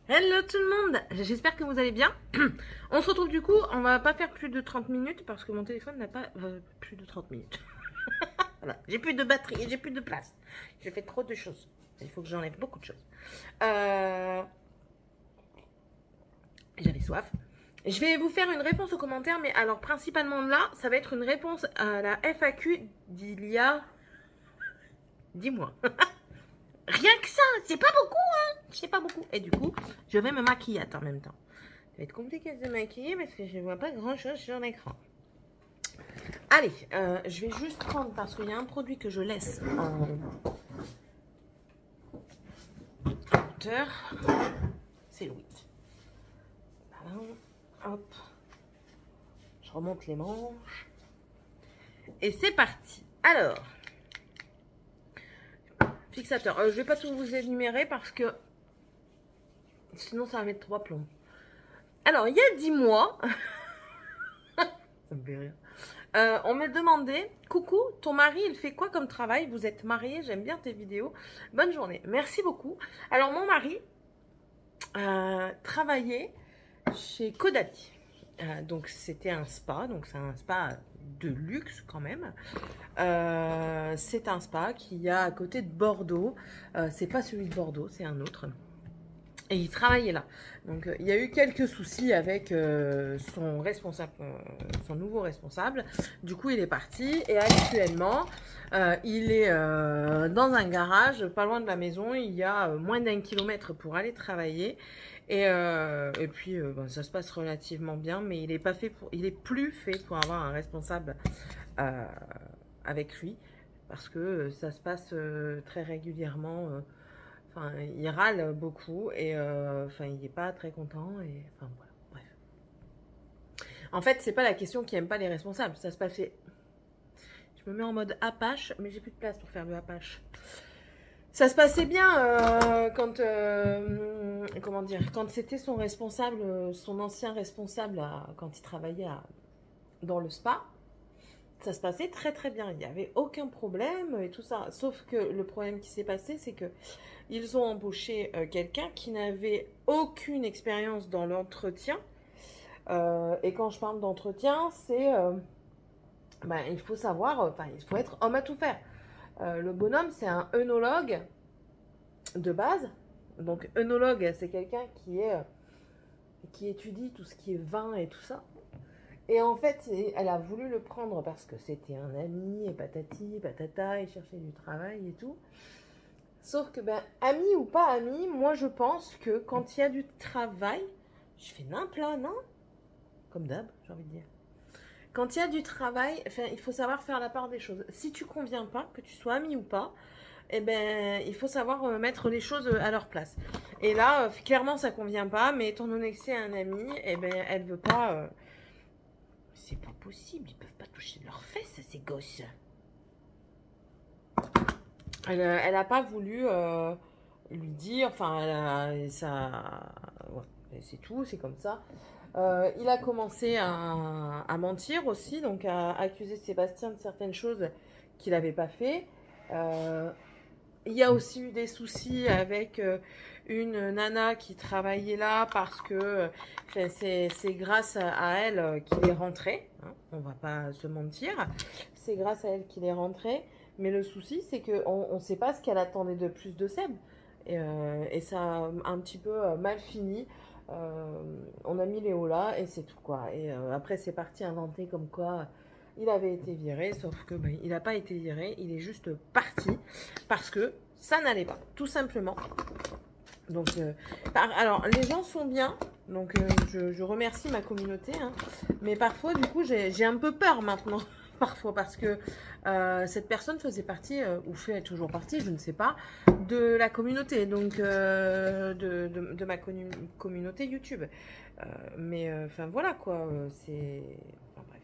Hello tout le monde, j'espère que vous allez bien. On se retrouve du coup, on va pas faire plus de 30 minutes parce que mon téléphone n'a pas plus de 30 minutes. Voilà, j'ai plus de batterie, j'ai plus de place. J'ai fait trop de choses. Il faut que j'enlève beaucoup de choses. J'avais soif. Je vais vous faire une réponse aux commentaires, mais alors principalement là, ça va être une réponse à la FAQ d'il y a 10 mois. Rien que ça, c'est pas beaucoup, hein. C'est pas beaucoup. Et du coup, je vais me maquiller en même temps. Ça va être compliqué de se maquiller parce que je vois pas grand chose sur l'écran. Allez, je vais juste prendre parce qu'il y a un produit que je laisse en hauteur. C'est le 8. Voilà. Hop. Je remonte les manches. Et c'est parti. Alors, fixateur. Je vais pas tout vous énumérer parce que sinon ça va mettre 3 plombs. Alors, il y a 10 mois, ça me fait rire. On me demandait, coucou, ton mari, il fait quoi comme travail? Vous êtes mariés, j'aime bien tes vidéos. Bonne journée. Merci beaucoup. Alors, mon mari travaillait chez Kodali. Donc, c'était un spa. Donc, c'est un spa de luxe quand même. C'est un spa qui a à côté de Bordeaux. C'est pas celui de Bordeaux, c'est un autre. Et il travaillait là. Donc, il y a eu quelques soucis avec son responsable, son nouveau responsable. Du coup, il est parti. Et actuellement, il est dans un garage, pas loin de la maison. Il y a moins d'1 kilomètre pour aller travailler. Et puis, ben, ça se passe relativement bien. Mais il est pas fait pour, il est plus fait pour avoir un responsable avec lui. Parce que ça se passe très régulièrement. Enfin, il râle beaucoup et enfin, il n'est pas très content. Et enfin, voilà, bref. En fait, c'est pas la question qui n'aime pas les responsables. Ça se passait. Je me mets en mode Apache, mais j'ai plus de place pour faire le Apache. Ça se passait bien quand, comment dire, quand c'était son responsable, son ancien responsable, quand il travaillait dans le spa. Ça se passait très très bien, il n'y avait aucun problème et tout ça. Sauf que le problème qui s'est passé, c'est que ils ont embauché quelqu'un qui n'avait aucune expérience dans l'entretien. Et quand je parle d'entretien, c'est ben, il faut savoir, enfin il faut être homme à tout faire. Le bonhomme, c'est un œnologue de base. Donc œnologue, c'est quelqu'un qui étudie tout ce qui est vin et tout ça. Et en fait, elle a voulu le prendre parce que c'était un ami, et patati, patata, il cherchait du travail et tout. Sauf que, ben, ami ou pas ami, moi je pense que quand il y a du travail, je fais nimp là, non? Comme d'hab, j'ai envie de dire. Quand il y a du travail, enfin, il faut savoir faire la part des choses. Si tu conviens pas, que tu sois ami ou pas, eh ben, il faut savoir mettre les choses à leur place. Et là, clairement, ça convient pas, mais étant donné que c'est un ami, eh ben, elle veut pas. C'est pas possible, ils peuvent pas toucher leurs fesses, ces gosses. Elle a pas voulu lui dire, enfin, ça, ouais, c'est tout, c'est comme ça. Il a commencé à mentir aussi, donc à accuser Sébastien de certaines choses qu'il n'avait pas fait. Il y a aussi eu des soucis avec une nana qui travaillait là parce que c'est grâce à elle qu'il est rentré. Hein, on va pas se mentir. C'est grâce à elle qu'il est rentré. Mais le souci, c'est qu'on ne sait pas ce qu'elle attendait de plus de Seb. Et ça a un petit peu mal fini. On a mis Léo là et c'est tout quoi. Et après, c'est parti inventer comme quoi il avait été viré, sauf que ben, il n'a pas été viré, il est juste parti parce que ça n'allait pas, tout simplement. Donc, alors, les gens sont bien, donc je remercie ma communauté, hein, mais parfois, du coup, j'ai un peu peur maintenant, parfois, parce que cette personne faisait partie, ou fait toujours partie, je ne sais pas, de la communauté, donc de ma communauté YouTube. Mais, enfin, voilà, quoi, c'est... Enfin, bref.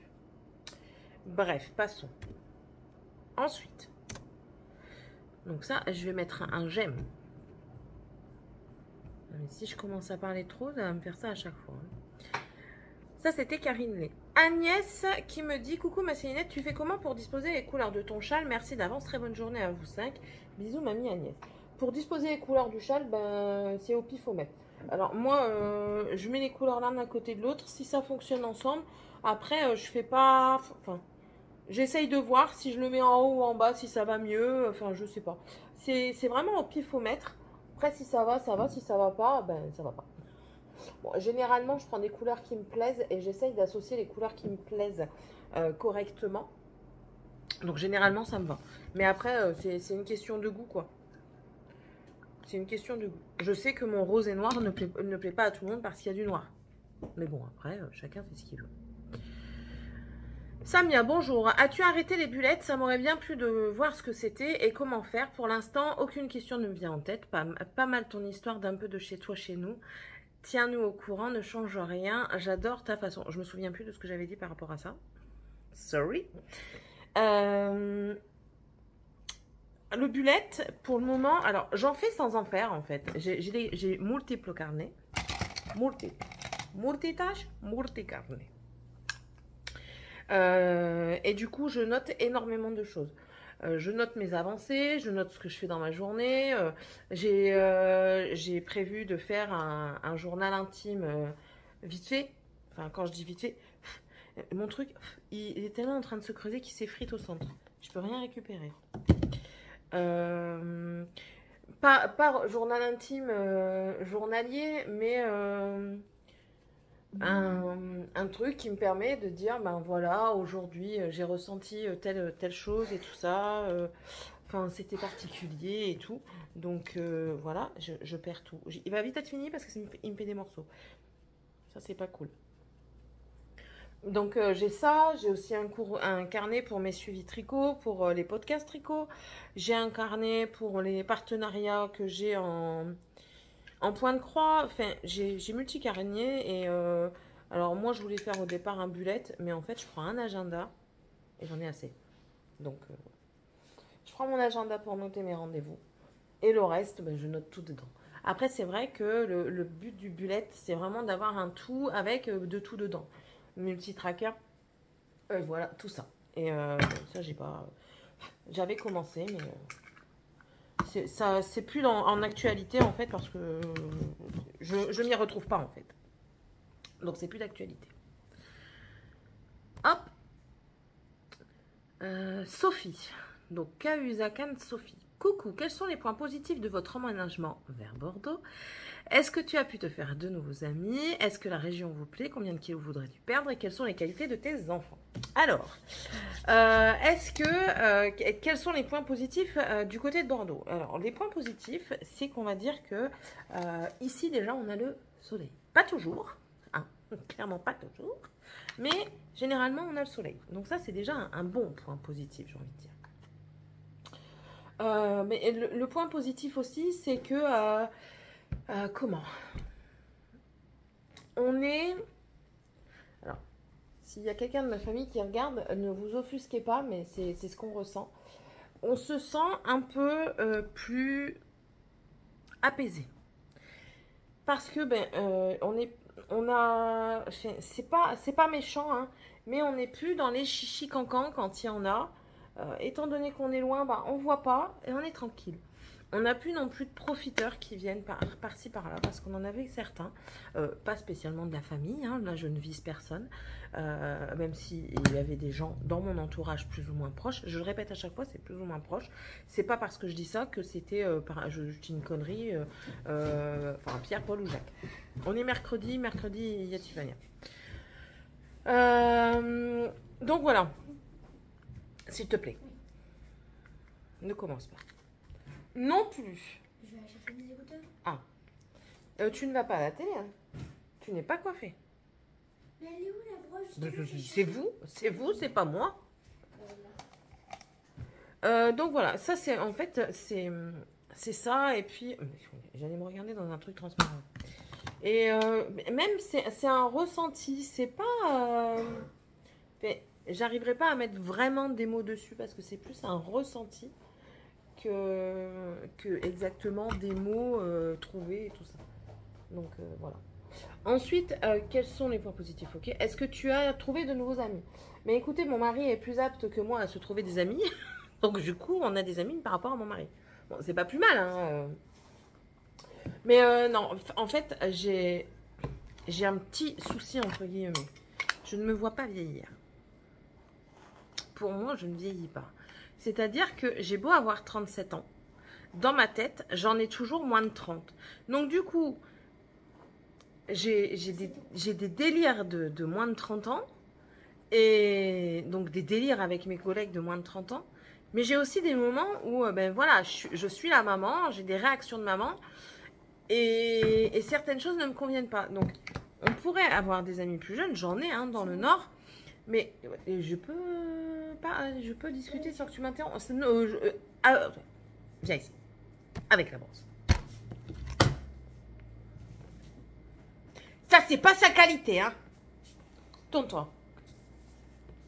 Bref, passons. Ensuite, donc ça, je vais mettre un j'aime. Mais si je commence à parler trop, ça va me faire ça à chaque fois. Ça, c'était Karine Lé. Agnès qui me dit: coucou ma Célinette, tu fais comment pour disposer les couleurs de ton châle? Merci d'avance, très bonne journée à vous 5. Bisous mamie Agnès. pour disposer les couleurs du châle, ben, c'est au pifomètre. Alors moi, je mets les couleurs l'un à côté de l'autre. Si ça fonctionne ensemble, après, je fais pas... Enfin, j'essaye de voir si je le mets en haut ou en bas, si ça va mieux. Enfin, je sais pas. C'est vraiment au pifomètre. Après, si ça va, ça va. Si ça va pas, ben, ça va pas. Bon, généralement, je prends des couleurs qui me plaisent et j'essaye d'associer les couleurs qui me plaisent correctement. Donc, généralement, ça me va. Mais après, c'est une question de goût, quoi. C'est une question de goût. Je sais que mon rose et noir ne plaît pas à tout le monde parce qu'il y a du noir. Mais bon, après, chacun fait ce qu'il veut. Samia, bonjour. As-tu arrêté les bulettes? Ça m'aurait bien plu de voir ce que c'était et comment faire. Pour l'instant, aucune question ne me vient en tête. Pas mal ton histoire d'un peu de chez toi, chez nous. Tiens-nous au courant, ne change rien. J'adore ta façon. Je me souviens plus de ce que j'avais dit par rapport à ça. Sorry. Le bulette, pour le moment, alors j'en fais sans en faire en fait. J'ai multiples carnets. Multitâches, multicarnets. Et du coup, je note énormément de choses. Je note mes avancées, je note ce que je fais dans ma journée. J'ai prévu de faire un journal intime vite fait. Enfin, quand je dis vite fait, mon truc, il est tellement en train de se creuser qu'il s'effrite au centre. Je peux rien récupérer. Pas journal intime journalier, mais un truc qui me permet de dire, ben voilà, aujourd'hui j'ai ressenti telle chose et tout ça. Enfin, c'était particulier et tout. Donc voilà, je perds tout. Il va vite être fini parce qu'il me fait des morceaux. Ça, c'est pas cool. Donc j'ai ça, j'ai aussi un carnet pour mes suivis tricot, pour les podcasts tricot. J'ai un carnet pour les partenariats que j'ai en point de croix. Enfin, j'ai multi-carnet et alors moi je voulais faire au départ un bullet, mais en fait je prends un agenda et j'en ai assez. Donc je prends mon agenda pour noter mes rendez-vous et le reste, ben, je note tout dedans. Après c'est vrai que le but du bullet, c'est vraiment d'avoir un tout avec de tout dedans. Multi-tracker, voilà, tout ça. Et ça, j'ai pas... J'avais commencé, mais ça, c'est plus en actualité, en fait, parce que je m'y retrouve pas, en fait. Donc, c'est plus d'actualité. Hop. Sophie. Donc, Kausakan Sophie. Coucou, quels sont les points positifs de votre emménagement vers Bordeaux? Est-ce que tu as pu te faire de nouveaux amis? Est-ce que la région vous plaît? Combien de kilos voudrais-tu perdre? Et quelles sont les qualités de tes enfants? Alors, quels sont les points positifs du côté de Bordeaux? Alors, les points positifs, c'est qu'on va dire que ici, déjà, on a le soleil. Pas toujours, hein, clairement pas toujours, mais généralement, on a le soleil. Donc ça, c'est déjà un bon point positif, j'ai envie de dire. Mais le point positif aussi, c'est que... comment on est... Alors, s'il y a quelqu'un de ma famille qui regarde, ne vous offusquez pas, mais c'est ce qu'on ressent. On se sent un peu plus apaisé. Parce que, ben, c'est pas méchant, hein, mais on n'est plus dans les chichis cancans quand il y en a. Étant donné qu'on est loin, bah, on ne voit pas et on est tranquille. On n'a plus non plus de profiteurs qui viennent par-ci par-là, parce qu'on en avait certains, pas spécialement de la famille, hein, là je ne vise personne, même s'il y avait des gens dans mon entourage plus ou moins proches. Je le répète à chaque fois, c'est plus ou moins proche. C'est pas parce que je dis ça que c'était, je dis une connerie, enfin Pierre, Paul ou Jacques. On est mercredi, il y a Tiffania. Donc voilà. S'il te plaît, ne commence pas. Non plus. Je vais acheter des écouteurs. Ah. Tu ne vas pas à la télé, hein. Tu n'es pas coiffée. Mais elle est où la broche? C'est vous, c'est pas moi. Donc voilà, ça c'est en fait, c'est ça. Et puis, j'allais me regarder dans un truc transparent. Et même c'est un ressenti, c'est pas... J'arriverai pas à mettre vraiment des mots dessus parce que c'est plus un ressenti que exactement des mots trouvés et tout ça. Donc voilà. Ensuite, quels sont les points positifs? Ok. Est-ce que tu as trouvé de nouveaux amis? Mais écoutez, mon mari est plus apte que moi à se trouver des amis. Donc du coup, on a des amis par rapport à mon mari. Bon, c'est pas plus mal, hein. Mais non, en fait, j'ai un petit souci, entre guillemets. Je ne me vois pas vieillir. Pour moi, je ne vieillis pas. C'est-à-dire que j'ai beau avoir 37 ans. Dans ma tête, j'en ai toujours moins de 30. Donc, du coup, j'ai des délires de moins de 30 ans. Et donc, des délires avec mes collègues de moins de 30 ans. Mais j'ai aussi des moments où, ben voilà, je suis la maman, j'ai des réactions de maman. Et certaines choses ne me conviennent pas. Donc, on pourrait avoir des amis plus jeunes. J'en ai dans le Nord. Mais je peux discuter sans que tu m'interromps. Viens ici. Avec la brosse. Ça, c'est pas sa qualité, hein. Tourne-toi.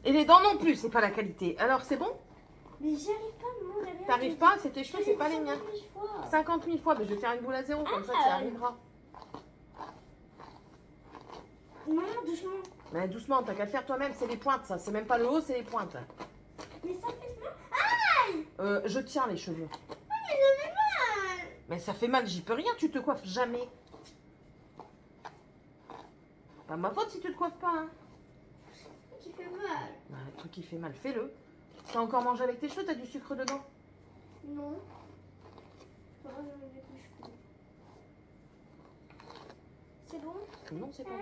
Et les dents non plus, c'est pas la qualité. Alors, c'est bon? Mais j'y arrive pas, moi. T'arrives pas? C'est tes cheveux, c'est pas les miens. 50 000 fois. Mais je vais faire une boule à zéro, comme ça, tu y arriveras. Non, doucement. Mais doucement, t'as qu'à le faire toi-même. C'est les pointes, ça. C'est même pas le haut, c'est les pointes. Mais ça fait mal. Je tiens les cheveux. Mais ça fait mal. Mais ça fait mal, j'y peux rien, tu te coiffes jamais. Pas ma faute si tu te coiffes pas, hein. Qui fait mal. Bah, le truc qui fait mal, fais-le. T'as encore mangé avec tes cheveux, t'as du sucre dedans? Non. C'est bon? Non, c'est pas bon.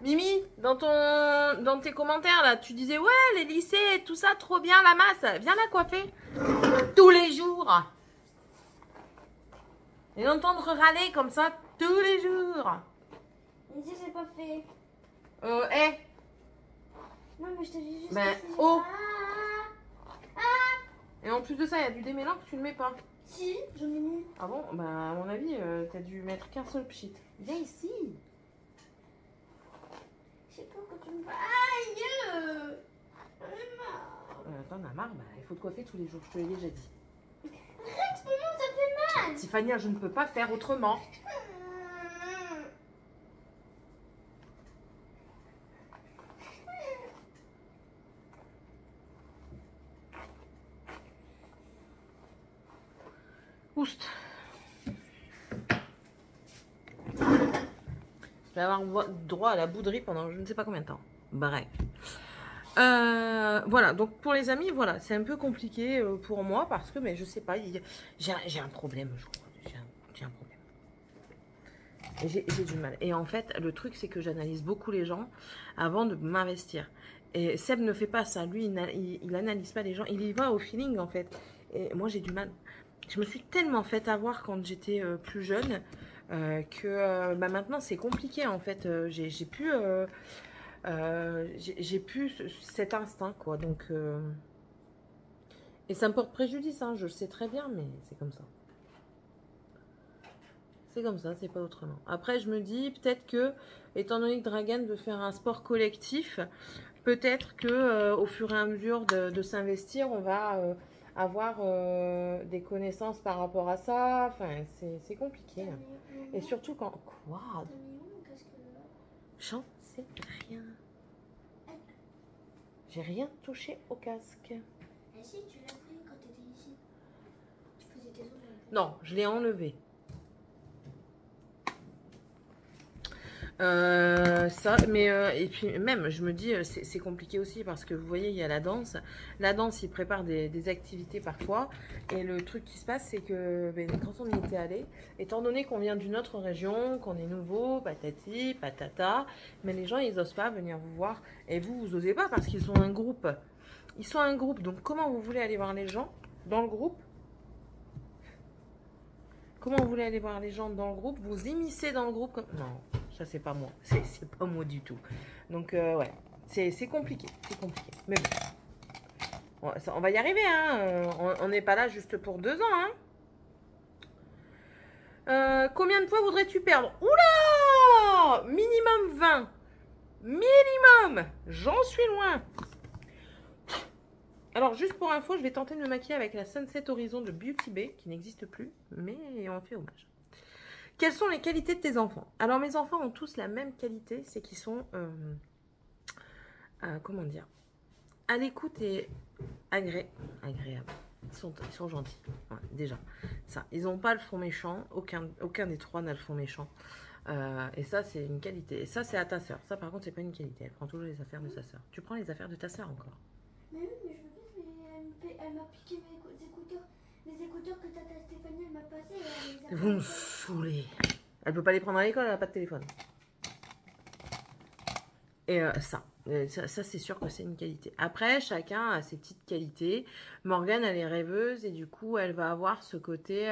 Mimi, dans tes commentaires, là, tu disais, ouais, les lycées, tout ça, trop bien, la masse. Viens la coiffer. Tous les jours. Et d'entendre râler comme ça, tous les jours. Mais si c'est pas fait. Non, mais je te dis juste Ben, que c'est... oh. Et en plus de ça, il y a du démêlant que tu ne mets pas. Si, j'en ai mis. Ah bon? Bah, à mon avis, t'as dû mettre qu'un seul pchit. Viens ici. Je sais pas quand tu me... Aïe. J'en ai marre. T'en as marre? Bah, il faut te coiffer tous les jours, je te l'ai déjà dit. Arrête, maman, ça fait mal. Tiffania, je ne peux pas faire autrement. Oust. Je vais avoir droit à la bouderie pendant je ne sais pas combien de temps. Bref. Voilà, donc pour les amis, voilà, c'est un peu compliqué pour moi parce que, mais je sais pas, j'ai un problème, je crois. J'ai un problème. J'ai du mal. Et en fait, le truc, c'est que j'analyse beaucoup les gens avant de m'investir. Et Seb ne fait pas ça. Lui, il analyse pas les gens. Il y va au feeling, en fait. Et moi, j'ai du mal. Je me suis tellement fait avoir quand j'étais plus jeune que bah, maintenant, c'est compliqué, en fait. J'ai plus cet instinct, quoi. Donc, et ça me porte préjudice, hein, je le sais très bien, mais c'est comme ça. C'est comme ça, c'est pas autrement. Après, je me dis peut-être que, étant donné que Dragan veut faire un sport collectif, peut-être que au fur et à mesure de s'investir, on va avoir des connaissances par rapport à ça. Enfin, c'est compliqué. Et surtout quand... Quoi? J'en sais rien. J'ai rien touché au casque. Ah si, tu l'as pris quand tu étais ici. Tu faisais tes ongles. Non, je l'ai enlevé. Ça, mais et puis même, je me dis, c'est compliqué aussi parce que vous voyez, il y a la danse. La danse, ils préparent des activités parfois. Et le truc qui se passe, c'est que ben, quand on y était allé, étant donné qu'on vient d'une autre région, qu'on est nouveau, patati, patata, mais les gens, ils n'osent pas venir vous voir. Et vous osez pas parce qu'ils sont un groupe. Ils sont un groupe. Donc, comment vous voulez aller voir les gens dans le groupe? Comment vous voulez aller voir les gens dans le groupe? Vous immiscez dans le groupe comme... Non. Ça, c'est pas moi. C'est pas moi du tout. Donc, ouais. C'est compliqué. C'est compliqué. Mais bon. On va y arriver, hein. On n'est pas là juste pour 2 ans, hein. Combien de poids voudrais-tu perdre? Oula! Minimum 20. Minimum. J'en suis loin. Alors, juste pour info, je vais tenter de me maquiller avec la Sunset Horizon de Beauty Bay, qui n'existe plus, mais on fait hommage. Quelles sont les qualités de tes enfants? Alors, mes enfants ont tous la même qualité, c'est qu'ils sont... comment dire? à l'écoute et agréable. Ils sont gentils, ouais, déjà. Ça, ils n'ont pas le fond méchant, aucun des trois n'a le fond méchant. Et ça, c'est une qualité. Et ça, c'est à ta sœur. Ça, par contre, c'est pas une qualité. Elle prend toujours les affaires de sa sœur. Tu prends les affaires de ta sœur encore. Mais oui, mais je veux bien, mais elle m'a piqué mes écouteurs. Les écouteurs que tata Stéphanie elle m'a passé. Elle les a Vous me pas- saoulez. Elle peut pas les prendre à l'école, elle n'a pas de téléphone. Et ça c'est sûr que c'est une qualité. Après, chacun a ses petites qualités. Morgane, elle est rêveuse et du coup, elle va avoir ce côté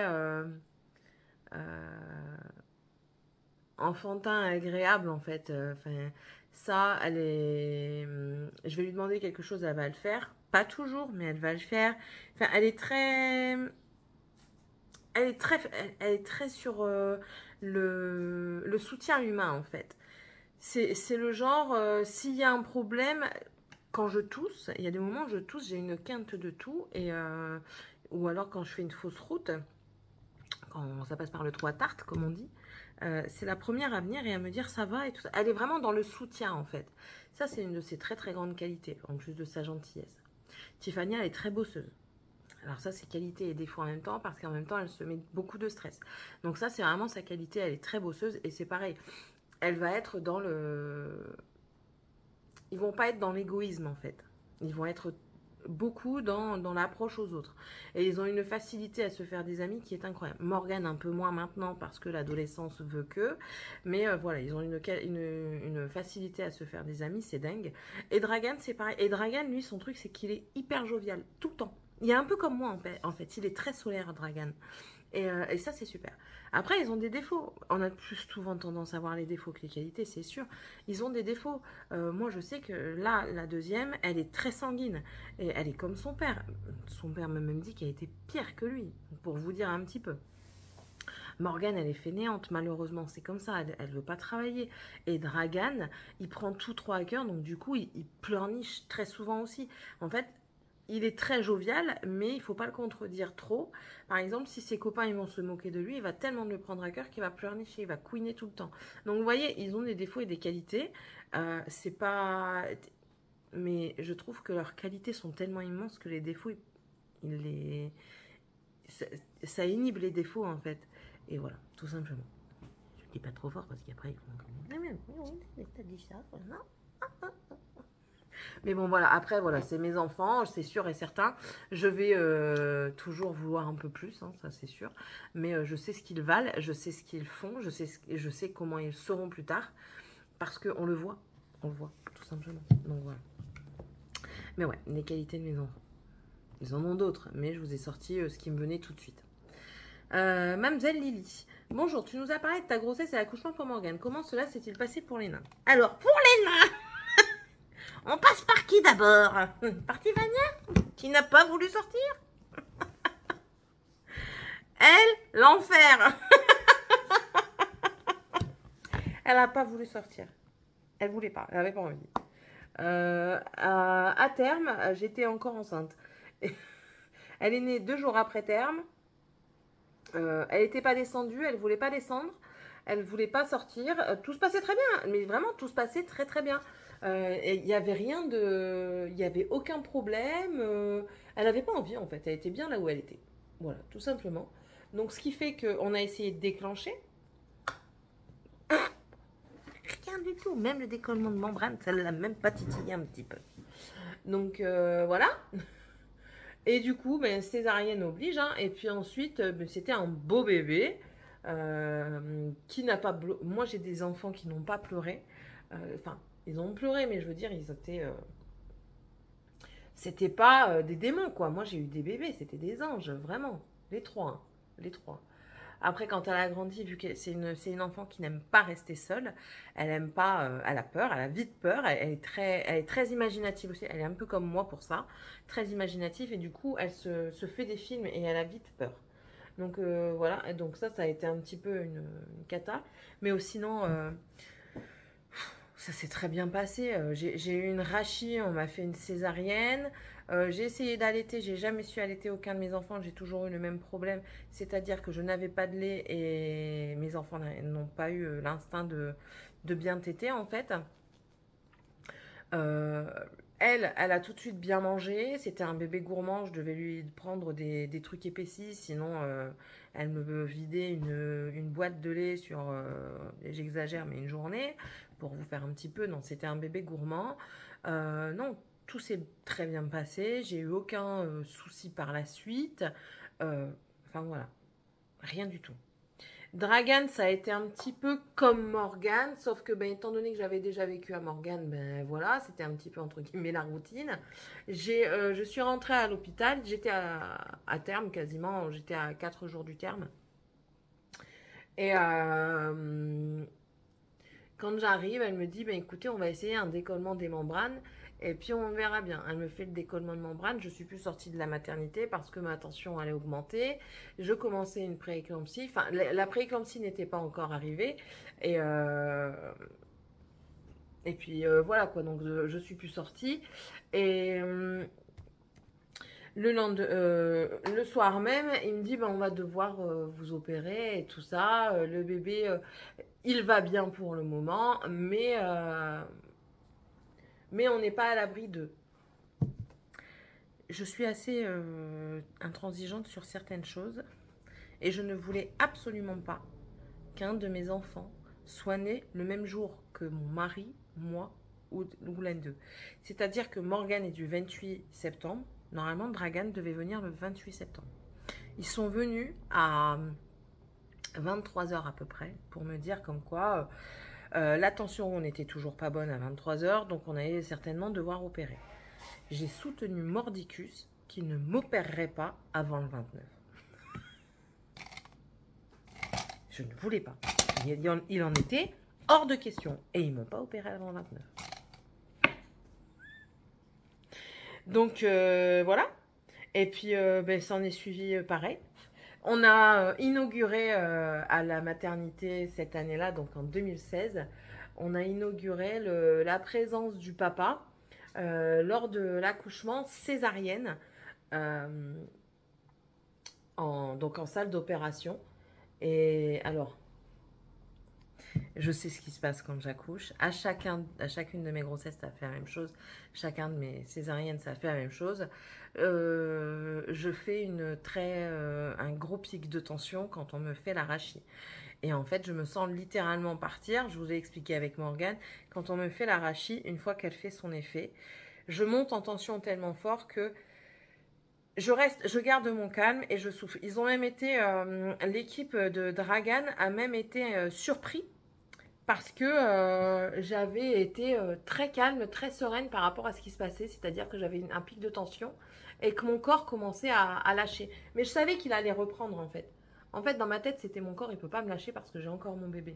enfantin, agréable en fait. Ça, elle est. Je vais lui demander quelque chose, elle va le faire. Pas toujours, mais elle va le faire. Enfin, elle est très. Elle est très sur le soutien humain en fait. C'est le genre, s'il y a un problème, quand je tousse, il y a des moments où je tousse, j'ai une quinte de toux, ou alors quand je fais une fausse route, quand ça passe par le trou à tarte, comme on dit, c'est la première à venir et à me dire ça va et tout ça. Elle est vraiment dans le soutien en fait. Ça, c'est une de ses très très grandes qualités, en plus de sa gentillesse. Tiffany, elle est très bosseuse. Alors ça, c'est qualité et défaut en même temps, parce qu'en même temps, elle se met beaucoup de stress. Donc ça, c'est vraiment sa qualité, elle est très bosseuse, et c'est pareil. Elle va être dans le... Ils vont pas être dans l'égoïsme, en fait. Ils vont être beaucoup dans l'approche aux autres. Et ils ont une facilité à se faire des amis qui est incroyable. Morgane, un peu moins maintenant, parce que l'adolescence veut que. Mais voilà, ils ont une facilité à se faire des amis, c'est dingue. Et Dragan, c'est pareil. Et Dragan, lui, son truc, c'est qu'il est hyper jovial, tout le temps. Il est un peu comme moi, en fait. Il est très solaire, Dragan. Et ça, c'est super. Après, ils ont des défauts. On a plus souvent tendance à voir les défauts que les qualités, c'est sûr. Ils ont des défauts. Moi, je sais que là, la deuxième, elle est très sanguine. Et elle est comme son père. Son père m'a même dit qu'elle était pire que lui, pour vous dire un petit peu. Morgane, elle est fainéante, malheureusement, c'est comme ça, elle veut pas travailler. Et Dragan, il prend tout trop à cœur, donc du coup, il pleurniche très souvent aussi. En fait, il est très jovial, mais il faut pas le contredire trop. Par exemple, si ses copains ils vont se moquer de lui, il va tellement le prendre à cœur qu'il va pleurnicher, il va couiner tout le temps. Donc vous voyez, ils ont des défauts et des qualités. C'est pas... Mais je trouve que leurs qualités sont tellement immenses que les défauts, ils les... ça inhibe les défauts en fait. Et voilà, tout simplement. Je ne dis pas trop fort parce qu'après ils vont comme... T'as dit ça, non? Mais bon, voilà, après, voilà, c'est mes enfants, c'est sûr et certain. Je vais toujours vouloir un peu plus, hein, ça c'est sûr. Mais je sais ce qu'ils valent, je sais ce qu'ils font, je sais comment ils seront plus tard. Parce qu'on le voit, tout simplement. Donc voilà. Mais ouais, les qualités de mes enfants. Ils en ont d'autres, mais je vous ai sorti ce qui me venait tout de suite. Mademoiselle Lily. Bonjour, tu nous as parlé de ta grossesse et l'accouchement pour Morgane. Comment cela s'est-il passé pour les nains? Alors, pour les nains, on passe par qui d'abord? Par Tivania, qui n'a pas voulu sortir. Elle, l'enfer. Elle n'a pas voulu sortir. Elle voulait pas, elle avait pas envie. À terme, j'étais encore enceinte. Elle est née 2 jours après terme. Elle n'était pas descendue, elle voulait pas descendre. Elle voulait pas sortir. Tout se passait très bien, mais vraiment tout se passait très très bien. Il n'y avait rien de... Il n'y avait aucun problème. Elle n'avait pas envie en fait. Elle était bien là où elle était. Voilà, tout simplement. Donc ce qui fait qu'on a essayé de déclencher. Rien du tout. Même le décollement de membrane, ça ne l'a même pas titillé un petit peu. Donc voilà. Et du coup, ben, césarienne oblige. Hein. Et puis ensuite, ben, c'était un beau bébé qui n'a pas... Moi, j'ai des enfants qui n'ont pas pleuré. Enfin, ils ont pleuré, mais je veux dire, ils étaient... C'était pas des démons, quoi. Moi, j'ai eu des bébés, c'était des anges, vraiment. Les trois. Hein. Les trois. Après, quand elle a grandi, vu que c'est une enfant qui n'aime pas rester seule, elle aime pas, elle a peur, elle a vite peur, elle est très imaginative aussi, elle est un peu comme moi pour ça, très imaginative, et du coup, elle se fait des films et elle a vite peur. Donc voilà, et donc ça a été un petit peu une cata, mais sinon, ça s'est très bien passé. J'ai eu une rachie, on m'a fait une césarienne. J'ai essayé d'allaiter, j'ai jamais su allaiter aucun de mes enfants. J'ai toujours eu le même problème, c'est-à-dire que je n'avais pas de lait et mes enfants n'ont pas eu l'instinct de bien téter en fait. elle a tout de suite bien mangé. C'était un bébé gourmand. Je devais lui prendre des trucs épaissis. Sinon, elle me vidait une boîte de lait sur, j'exagère, mais une journée. Pour vous faire un petit peu. Non, c'était un bébé gourmand. Non, tout s'est très bien passé. J'ai eu aucun souci par la suite. Enfin, voilà. Rien du tout. Dragan, ça a été un petit peu comme Morgane, sauf que ben, étant donné que j'avais déjà vécu à Morgane, ben voilà, c'était un petit peu entre guillemets la routine. Je suis rentrée à l'hôpital, j'étais à terme quasiment, j'étais à 4 jours du terme. Et quand j'arrive, elle me dit, ben écoutez, on va essayer un décollement des membranes. Et puis on verra bien. Elle me fait le décollement de membrane. Je suis plus sortie de la maternité parce que ma tension allait augmenter. Je commençais une prééclampsie. Enfin, la prééclampsie n'était pas encore arrivée. Et, et puis voilà quoi. Donc je suis plus sortie. Et le soir même, il me dit ben, on va devoir vous opérer et tout ça. Le bébé, il va bien pour le moment, mais on n'est pas à l'abri d'eux. Je suis assez intransigeante sur certaines choses et je ne voulais absolument pas qu'un de mes enfants soit né le même jour que mon mari, moi ou l'un d'eux. C'est-à-dire que Morgane est du 28 septembre. Normalement, Dragan devait venir le 28 septembre. Ils sont venus à 23 h à peu près pour me dire comme quoi la tension, on n'était toujours pas bonne à 23 h, donc on allait certainement devoir opérer. J'ai soutenu Mordicus qu'il ne m'opérerait pas avant le 29. Je ne voulais pas. Il en était hors de question. Et ils ne m'ont pas opéré avant le 29. Donc voilà. Et puis ben, ça en est suivi pareil. On a inauguré à la maternité cette année-là, donc en 2016, on a inauguré la présence du papa lors de l'accouchement césarienne, donc en salle d'opération. Et alors, je sais ce qui se passe quand j'accouche. À chacune de mes grossesses, ça fait la même chose. Chacun de mes césariennes, ça fait la même chose. Je fais un gros pic de tension quand on me fait l'arachie. Et en fait, je me sens littéralement partir. Je vous ai expliqué avec Morgane. Quand on me fait l'arachie, une fois qu'elle fait son effet, je monte en tension tellement fort que je garde mon calme et je souffle. Ils ont même été, l'équipe de Dragan a même été surpris parce que j'avais été très calme, très sereine par rapport à ce qui se passait, c'est-à-dire que j'avais un pic de tension et que mon corps commençait à lâcher. Mais je savais qu'il allait reprendre en fait. En fait, dans ma tête, c'était mon corps, il ne peut pas me lâcher parce que j'ai encore mon bébé.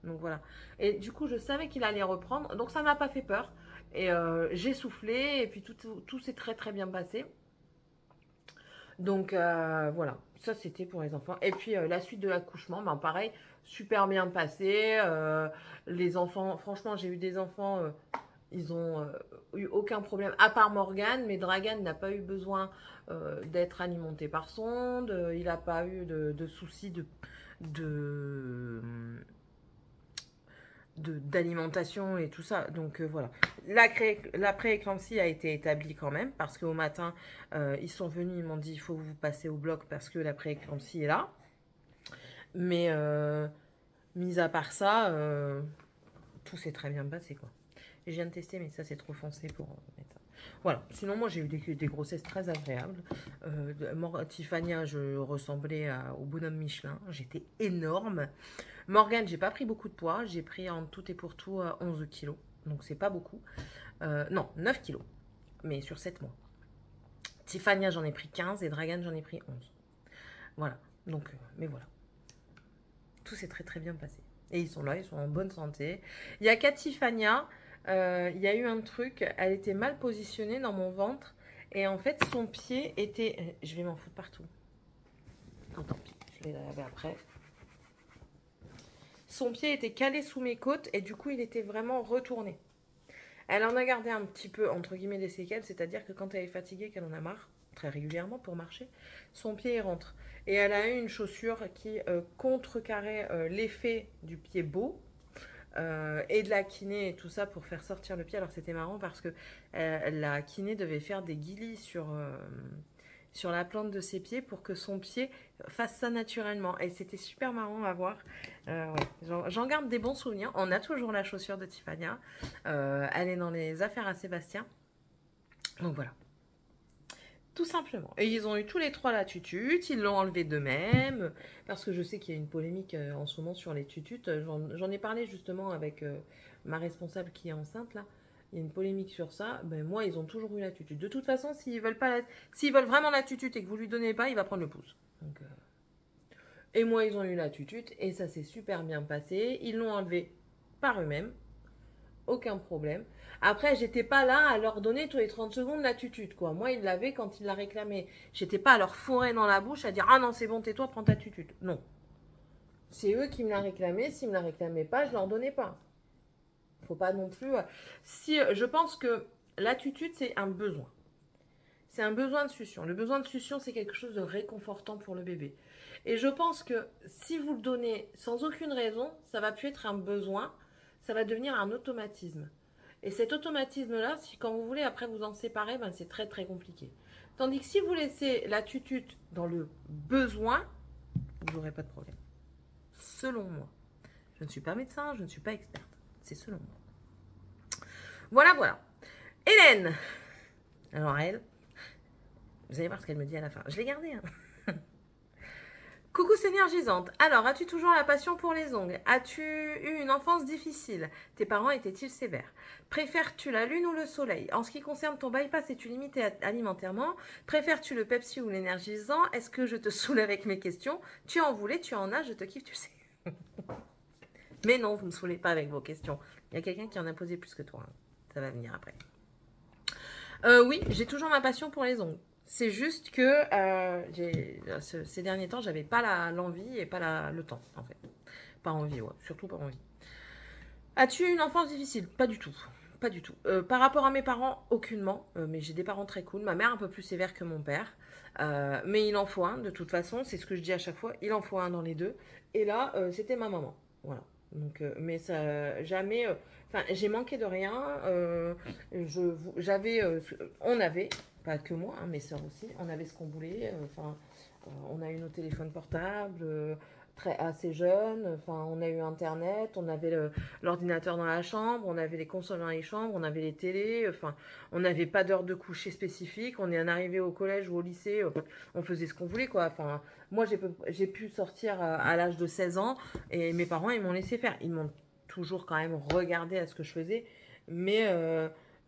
Donc voilà. Et du coup, je savais qu'il allait reprendre, donc ça ne m'a pas fait peur. Et j'ai soufflé et puis tout s'est très très bien passé. Donc voilà, ça c'était pour les enfants. Et puis la suite de l'accouchement, ben, pareil, super bien passé. Les enfants, franchement, j'ai eu des enfants, ils ont eu aucun problème, à part Morgane, mais Dragan n'a pas eu besoin d'être alimenté par sonde. Il n'a pas eu de soucis d'alimentation et tout ça. Donc voilà. La prééclampsie a été établie quand même parce qu'au matin, ils sont venus, ils m'ont dit il faut que vous passez au bloc parce que la prééclampsie est là. Mais mis à part ça, tout s'est très bien passé quoi. Je viens de tester mais ça c'est trop foncé pour mettre. Voilà, sinon moi j'ai eu des grossesses très agréables. Tiffania, je ressemblais au bonhomme Michelin, j'étais énorme. Morgane, j'ai pas pris beaucoup de poids, j'ai pris en tout et pour tout 11 kilos, donc c'est pas beaucoup. Non, 9 kilos, mais sur 7 mois. Tiffania, j'en ai pris 15 et Dragan, j'en ai pris 11. Voilà, donc, mais voilà. Tout s'est très très bien passé. Et ils sont là, ils sont en bonne santé. Il y a qu'à Tiffania, il y a eu un truc, elle était mal positionnée dans mon ventre et en fait son pied était... Je vais m'en foutre partout. Non, tant pis, je vais la laver après. Son pied était calé sous mes côtes et du coup il était vraiment retourné. Elle en a gardé un petit peu entre guillemets des séquelles, c'est-à-dire que quand elle est fatiguée, qu'elle en a marre, très régulièrement pour marcher, son pied rentre. Et elle a eu une chaussure qui contrecarrait l'effet du pied beau. et de la kiné et tout ça pour faire sortir le pied. Alors c'était marrant parce que la kiné devait faire des guilis sur la plante de ses pieds pour que son pied fasse ça naturellement. Et c'était super marrant à voir. Ouais. J'en garde des bons souvenirs. On a toujours la chaussure de Tiffania. Elle est dans les affaires à Sébastien. Donc voilà. Tout simplement. Et ils ont eu tous les trois la tutute, ils l'ont enlevée d'eux-mêmes, parce que je sais qu'il y a une polémique en ce moment sur les tututes. J'en ai parlé justement avec ma responsable qui est enceinte là. Il y a une polémique sur ça. Ben, moi, ils ont toujours eu la tutute. De toute façon, s'ils veulent vraiment la tutute et que vous lui donnez pas, il va prendre le pouce. Donc, et moi, ils ont eu la tutute et ça s'est super bien passé. Ils l'ont enlevée par eux-mêmes. Aucun problème. Après, j'étais pas là à leur donner tous les 30 secondes la tutute, quoi. Moi, ils l'avaient quand ils la réclamaient. J'étais pas à leur fourrer dans la bouche à dire « Ah non, c'est bon, tais-toi, prends ta tutute. » Non. C'est eux qui me la réclamaient. S'ils me la réclamaient pas, je leur donnais pas. Faut pas non plus... je pense que la tutute, c'est un besoin. C'est un besoin de succion. Le besoin de succion, c'est quelque chose de réconfortant pour le bébé. Et je pense que si vous le donnez sans aucune raison, ça va plus être un besoin, ça va devenir un automatisme. Et cet automatisme-là, si quand vous voulez après vous en séparer, ben c'est très très compliqué. Tandis que si vous laissez la tutute dans le besoin, vous n'aurez pas de problème. Selon moi. Je ne suis pas médecin, je ne suis pas experte. C'est selon moi. Voilà, voilà. Hélène. Alors elle, vous allez voir ce qu'elle me dit à la fin. Je l'ai gardée, hein. Coucou énergisante. Alors, as-tu toujours la passion pour les ongles? As-tu eu une enfance difficile? Tes parents étaient-ils sévères? Préfères-tu la lune ou le soleil? En ce qui concerne ton bypass, es-tu limité alimentairement? Préfères-tu le Pepsi ou l'énergisant? Est-ce que je te saoule avec mes questions? Tu en voulais, tu en as, je te kiffe, tu sais. Mais non, vous ne me saoulez pas avec vos questions. Il y a quelqu'un qui en a posé plus que toi. Hein. Ça va venir après. Oui, j'ai toujours ma passion pour les ongles. C'est juste que ces derniers temps, j'avais pas l'envie et pas le temps, en fait. Pas envie, ouais. Surtout pas envie. As-tu une enfance difficile? Pas du tout. Pas du tout. Par rapport à mes parents, aucunement. Mais j'ai des parents très cool. Ma mère un peu plus sévère que mon père. Mais il en faut un, de toute façon. C'est ce que je dis à chaque fois. Il en faut un dans les deux. Et là, c'était ma maman. Voilà. Donc, mais ça, jamais... Enfin, j'ai manqué de rien. On avait... Pas que moi, hein, mes soeurs aussi. On avait ce qu'on voulait. On a eu nos téléphones portables assez jeunes. Enfin, on a eu Internet. On avait l'ordinateur dans la chambre. On avait les consoles dans les chambres. On avait les télés. Enfin, on n'avait pas d'heure de coucher spécifique. On est arrivé au collège ou au lycée. On faisait ce qu'on voulait, quoi. Enfin, moi, j'ai pu sortir à l'âge de 16 ans. Et mes parents, ils m'ont laissé faire. Ils m'ont toujours quand même regardé à ce que je faisais. Mais,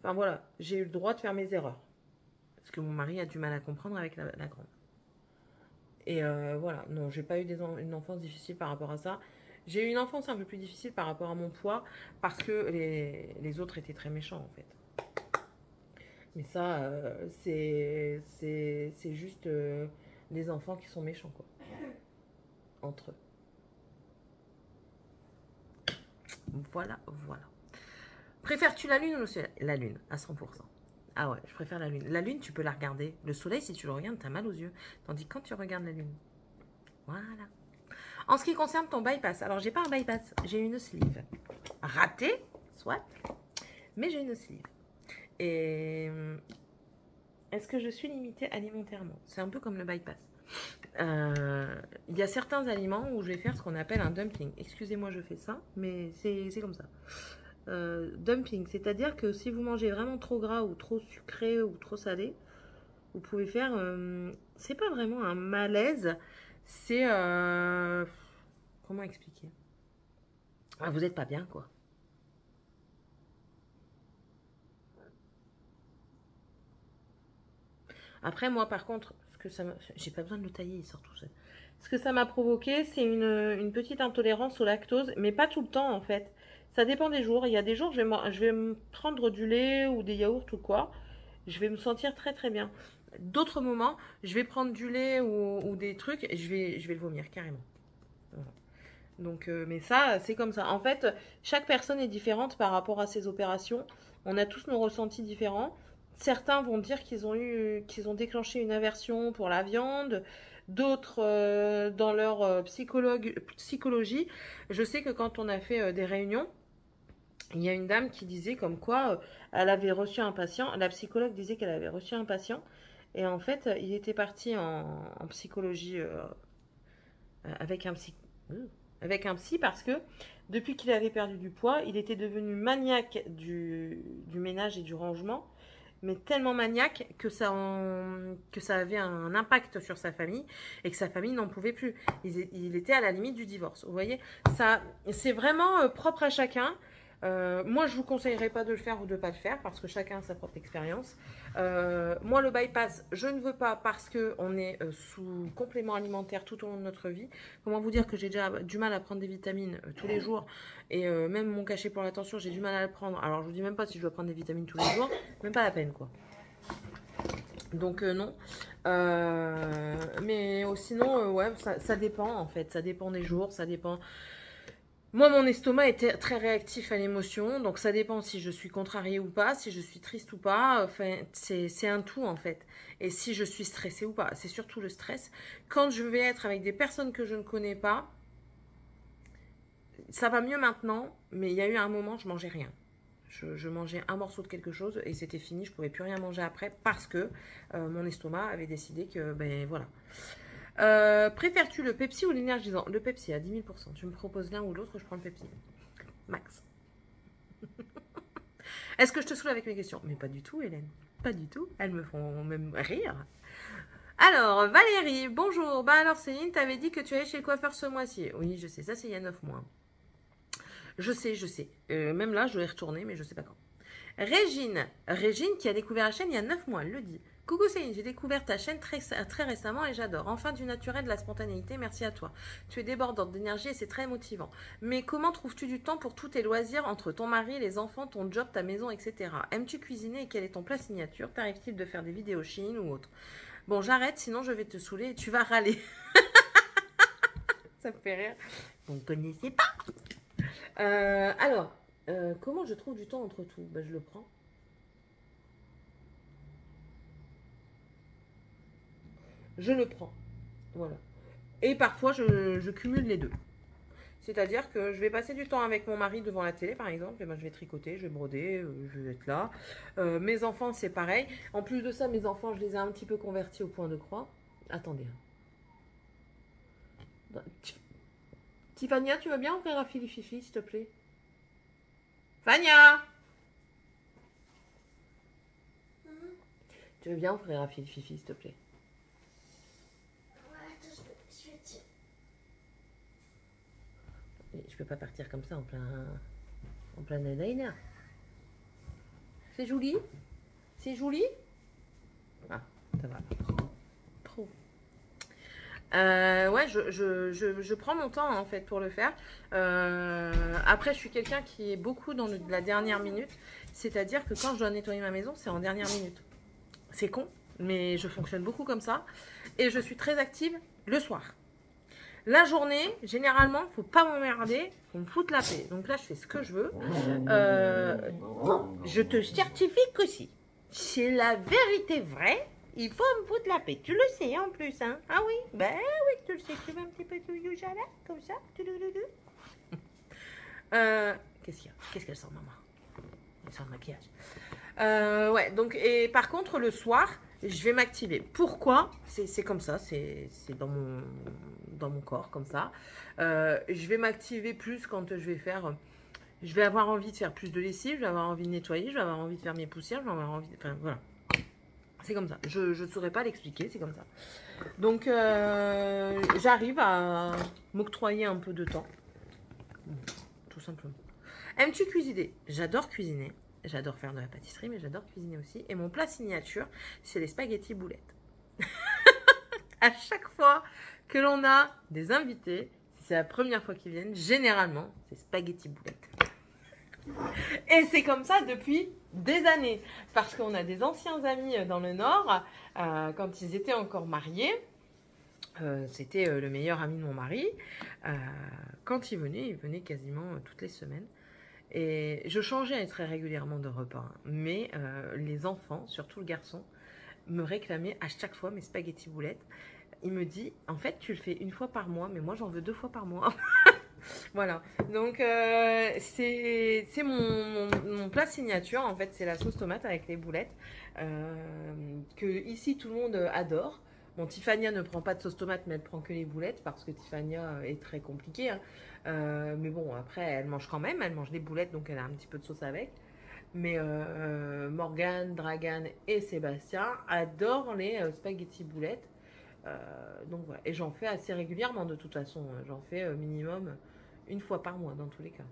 enfin, voilà. J'ai eu le droit de faire mes erreurs. Parce que mon mari a du mal à comprendre avec la grande. Et voilà, non, j'ai pas eu une enfance difficile par rapport à ça. J'ai eu une enfance un peu plus difficile par rapport à mon poids, parce que les autres étaient très méchants, en fait. Mais ça, c'est juste les enfants qui sont méchants, quoi. Entre eux. Voilà, voilà. Préfères-tu la lune ou le soleil? La lune, à 100%. Ah ouais, je préfère la lune. La lune, tu peux la regarder. Le soleil, si tu le regardes, t'as mal aux yeux. Tandis que quand tu regardes la lune. Voilà. En ce qui concerne ton bypass, alors j'ai pas un bypass, j'ai une sleeve. Ratée, soit, mais j'ai une sleeve. Et est-ce que je suis limitée alimentairement? C'est un peu comme le bypass. Il y a certains aliments où je vais faire ce qu'on appelle un dumping. Excusez-moi, je fais ça, mais c'est comme ça. Dumping, c'est-à-dire que si vous mangez vraiment trop gras ou trop sucré ou trop salé, vous pouvez faire, c'est pas vraiment un malaise, c'est, comment expliquer? Ah, vous n'êtes pas bien, quoi. Après, moi, par contre, j'ai pas besoin de le tailler, il sort tout seul. Ce que ça m'a provoqué, c'est une petite intolérance au lactose, mais pas tout le temps, en fait. Ça dépend des jours. Il y a des jours, je vais me prendre du lait ou des yaourts ou quoi. Je vais me sentir très très bien. D'autres moments, je vais prendre du lait ou des trucs et je vais le vomir carrément. Voilà. Donc, mais ça, c'est comme ça. En fait, chaque personne est différente par rapport à ces opérations. On a tous nos ressentis différents. Certains vont dire qu'ils ont déclenché une aversion pour la viande. D'autres, dans leur psychologie, je sais que quand on a fait des réunions, il y a une dame qui disait comme quoi elle avait reçu un patient, la psychologue disait qu'elle avait reçu un patient, et en fait, il était parti en psychologie avec un psy. Avec un psy parce que depuis qu'il avait perdu du poids, il était devenu maniaque du ménage et du rangement, mais tellement maniaque que ça avait un impact sur sa famille et que sa famille n'en pouvait plus. Il était à la limite du divorce. Vous voyez, ça, c'est vraiment propre à chacun. Moi, je vous conseillerais pas de le faire ou de pas le faire parce que chacun a sa propre expérience. Moi, le bypass, je ne veux pas parce que on est sous complément alimentaire tout au long de notre vie. Comment vous dire que j'ai déjà du mal à prendre des vitamines tous les jours et même mon cachet pour la tension, j'ai du mal à le prendre. Alors, je vous dis même pas si je dois prendre des vitamines tous les jours, même pas la peine quoi. Donc non. Mais sinon, ouais, ça dépend en fait. Ça dépend des jours, ça dépend. Moi, mon estomac était très réactif à l'émotion, donc ça dépend si je suis contrariée ou pas, si je suis triste ou pas. Enfin, c'est un tout en fait. Et si je suis stressée ou pas, c'est surtout le stress. Quand je vais être avec des personnes que je ne connais pas, ça va mieux maintenant, mais il y a eu un moment, je mangeais rien. Je mangeais un morceau de quelque chose et c'était fini, je ne pouvais plus rien manger après parce que mon estomac avait décidé que, ben voilà. Préfères-tu le Pepsi ou l'énergisant? Le Pepsi à 10 000 %. Tu me proposes l'un ou l'autre, je prends le Pepsi. Max. Est-ce que je te saoule avec mes questions? Mais pas du tout, Hélène. Pas du tout. Elles me font même rire. Alors, Valérie, bonjour. Bah alors, Céline, t'avais dit que tu allais chez le coiffeur ce mois-ci. Oui, je sais, ça c'est il y a 9 mois. Je sais, je sais. Même là, je dois y retourner, mais je sais pas quand. Régine qui a découvert la chaîne il y a 9 mois, elle le dit. Coucou Céline, j'ai découvert ta chaîne très récemment et j'adore. Enfin du naturel, de la spontanéité, merci à toi. Tu es débordante d'énergie et c'est très motivant. Mais comment trouves-tu du temps pour tous tes loisirs entre ton mari, les enfants, ton job, ta maison, etc. Aimes-tu cuisiner et quel est ton plat signature? T'arrive-t-il de faire des vidéos Chine ou autre? Bon, j'arrête, sinon je vais te saouler et tu vas râler. Ça me fait rire. Vous ne connaissez pas. Alors, comment je trouve du temps entre tout? Ben, je le prends. Je le prends. Voilà. Et parfois, je cumule les deux. C'est-à-dire que je vais passer du temps avec mon mari devant la télé, par exemple. Et ben, je vais tricoter, je vais broder, je vais être là. Mes enfants, c'est pareil. En plus de ça, mes enfants, je les ai un petit peu convertis au point de croix. Attendez. Tiffania, tu veux bien ouvrir à Philippe Fifi, s'il te plaît? Fania! Tu veux bien ouvrir à Philippe Fifi, s'il te plaît? Je peux pas partir comme ça en plein eyeliner. C'est joli? C'est joli? Ah, ça va. Trop. Ouais, je prends mon temps en fait pour le faire. Après, je suis quelqu'un qui est beaucoup dans la dernière minute. C'est-à-dire que quand je dois nettoyer ma maison, c'est en dernière minute. C'est con, mais je fonctionne beaucoup comme ça. Et je suis très active le soir. La journée, généralement, faut pas m'emmerder, faut me foutre la paix. Donc là, je fais ce que je veux. Je te certifie que si. C'est la vérité vraie. Il faut me foutre la paix. Tu le sais en plus, hein? Ah oui? Ben oui, tu le sais. Tu veux un petit peu de youjala, comme ça? Qu'est-ce qu'il y a? Qu'est-ce qu'elle sent, maman? Elle sent le maquillage. Ouais, donc, et par contre, le soir, je vais m'activer. Pourquoi? C'est comme ça, c'est dans mon corps, comme ça. Je vais m'activer plus quand je vais faire... Je vais avoir envie de faire plus de lessive, je vais avoir envie de nettoyer, je vais avoir envie de faire mes poussières, je vais avoir envie... Enfin, voilà. C'est comme ça. Je ne saurais pas l'expliquer, c'est comme ça. Donc, j'arrive à m'octroyer un peu de temps. Tout simplement. Aimes-tu cuisiner? J'adore cuisiner. J'adore faire de la pâtisserie, mais j'adore cuisiner aussi. Et mon plat signature, c'est les spaghettis boulettes. À chaque fois que l'on a des invités, si c'est la première fois qu'ils viennent, généralement, c'est spaghettis boulettes. Et c'est comme ça depuis des années. Parce qu'on a des anciens amis dans le Nord, quand ils étaient encore mariés. C'était le meilleur ami de mon mari. Quand il venait quasiment toutes les semaines. Et je changeais très régulièrement de repas. Mais les enfants, surtout le garçon, me réclamaient à chaque fois mes spaghettis boulettes. Il me dit, en fait, tu le fais une fois par mois, mais moi, j'en veux 2 fois par mois. Voilà, donc c'est mon plat signature, en fait, c'est la sauce tomate avec les boulettes, que ici tout le monde adore. Bon, Tiffania ne prend pas de sauce tomate, mais elle prend que les boulettes, parce que Tiffania est très compliquée, hein. Mais bon, après, elle mange quand même, elle mange des boulettes, donc elle a un petit peu de sauce avec. Mais Morgane, Dragan et Sébastien adorent les spaghettis boulettes. Donc voilà, et j'en fais assez régulièrement de toute façon. J'en fais minimum une fois par mois dans tous les cas.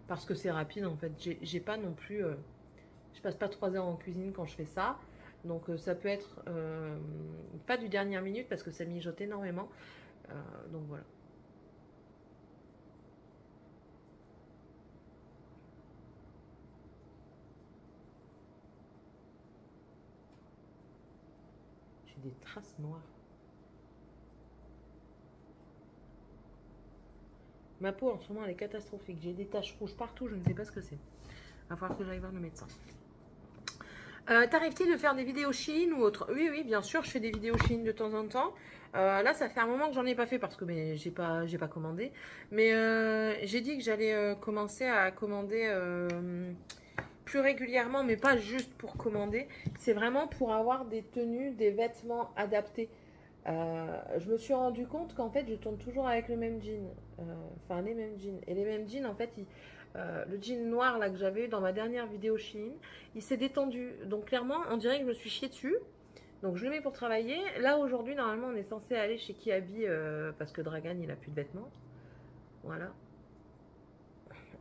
Parce que c'est rapide en fait. J'ai pas non plus. Je passe pas 3 heures en cuisine quand je fais ça. Donc ça peut être pas du dernière minute parce que ça mijote énormément. Donc voilà. J'ai des traces noires. Ma peau en ce moment elle est catastrophique. J'ai des taches rouges partout, je ne sais pas ce que c'est. Il va falloir que j'aille voir le médecin. T'arrive-t-il de faire des vidéos Shein ou autre? Oui, oui, bien sûr, je fais des vidéos Shein de temps en temps. Là, ça fait un moment que j'en ai pas fait parce que j'ai pas commandé. Mais j'ai dit que j'allais commencer à commander plus régulièrement, mais pas juste pour commander. C'est vraiment pour avoir des tenues, des vêtements adaptés. Je me suis rendu compte qu'en fait, je tourne toujours avec le même jean. Enfin, les mêmes jeans. Et les mêmes jeans, en fait, le jean noir là que j'avais dans ma dernière vidéo Shein, il s'est détendu. Donc clairement, on dirait que je me suis chiée dessus. Donc je le mets pour travailler. Là aujourd'hui, normalement, on est censé aller chez Kiabi parce que Dragan, il a plus de vêtements. Voilà.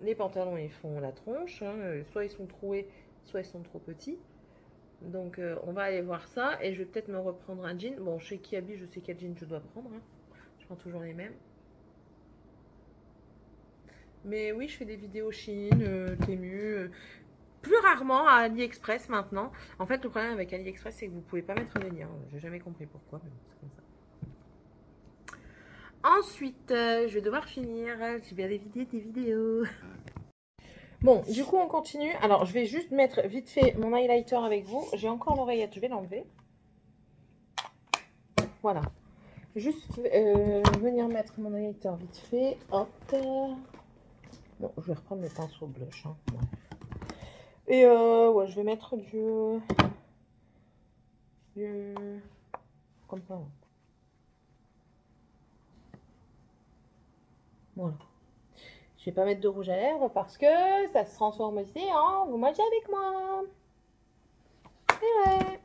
Les pantalons, ils font la tronche. Hein. Soit ils sont troués, soit ils sont trop petits. Donc on va aller voir ça. Et je vais peut-être me reprendre un jean. Bon, chez Kiabi, je sais quel jean je dois prendre. Hein. Je prends toujours les mêmes. Mais oui, je fais des vidéos Shein, Temu, plus rarement à AliExpress maintenant. En fait, le problème avec AliExpress, c'est que vous pouvez pas mettre de lien. J'ai jamais compris pourquoi, mais bon, c'est comme ça. Ensuite, je vais devoir finir. Je vais aller vider des vidéos. Bon, du coup, on continue. Alors, je vais juste mettre vite fait mon highlighter avec vous. J'ai encore l'oreillette, je vais l'enlever. Voilà. Juste venir mettre mon highlighter vite fait. Hop. Bon, je vais reprendre mes pinceaux blush. Hein. Ouais. Et ouais, je vais mettre du comme ça. Voilà. Je vais pas mettre de rouge à lèvres parce que ça se transforme aussi en vous mangez avec moi. Et ouais.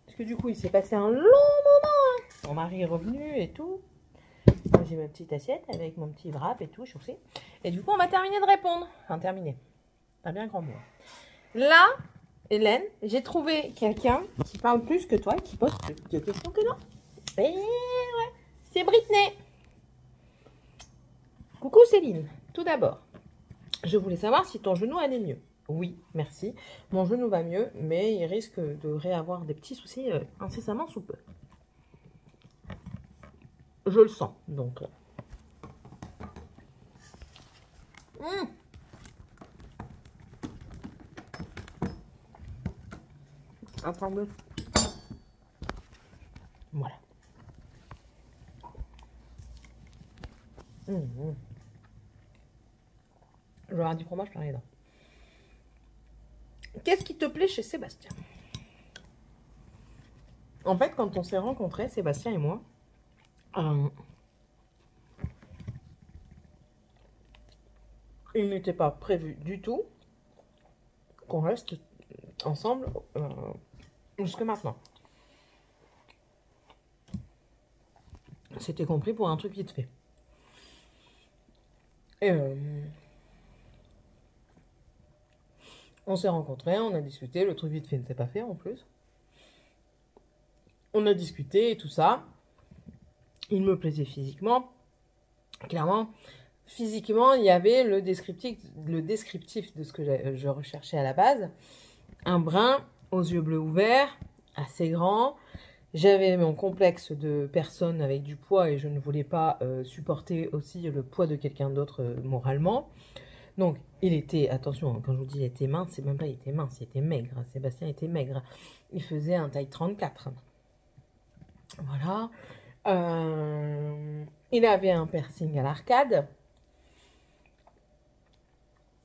Parce que du coup, il s'est passé un long moment. Hein. Mon mari est revenu et tout. J'ai ma petite assiette avec mon petit wrap et tout, chauffé. Et du coup, on va terminer de répondre. Enfin, terminer. C'est un bien grand mot. Là, Hélène, j'ai trouvé quelqu'un qui parle plus que toi et qui pose plus de questions que non. Et ouais, c'est Britney. Coucou Céline. Tout d'abord, je voulais savoir si ton genou allait mieux. Oui, merci. Mon genou va mieux, mais il risque de réavoir des petits soucis incessamment sous peu. Je le sens, donc. Attendez. Voilà. Je vais avoir du fromage plein les dents. Qu'est-ce qui te plaît chez Sébastien? En fait, quand on s'est rencontrés, Sébastien et moi, il n'était pas prévu du tout qu'on reste ensemble jusque maintenant. C'était compris pour un truc vite fait. Et on s'est rencontrés, on a discuté, le truc vite fait ne s'est pas fait en plus. On a discuté et tout ça. Il me plaisait physiquement. Clairement, physiquement, il y avait le descriptif de ce que je recherchais à la base. Un brun aux yeux bleus ouverts, assez grand. J'avais mon complexe de personne avec du poids et je ne voulais pas supporter aussi le poids de quelqu'un d'autre moralement. Donc, il était, attention, quand je vous dis il était mince, c'est même pas il était mince, il était maigre. Sébastien était maigre. Il faisait un taille 34. Voilà. Il avait un piercing à l'arcade.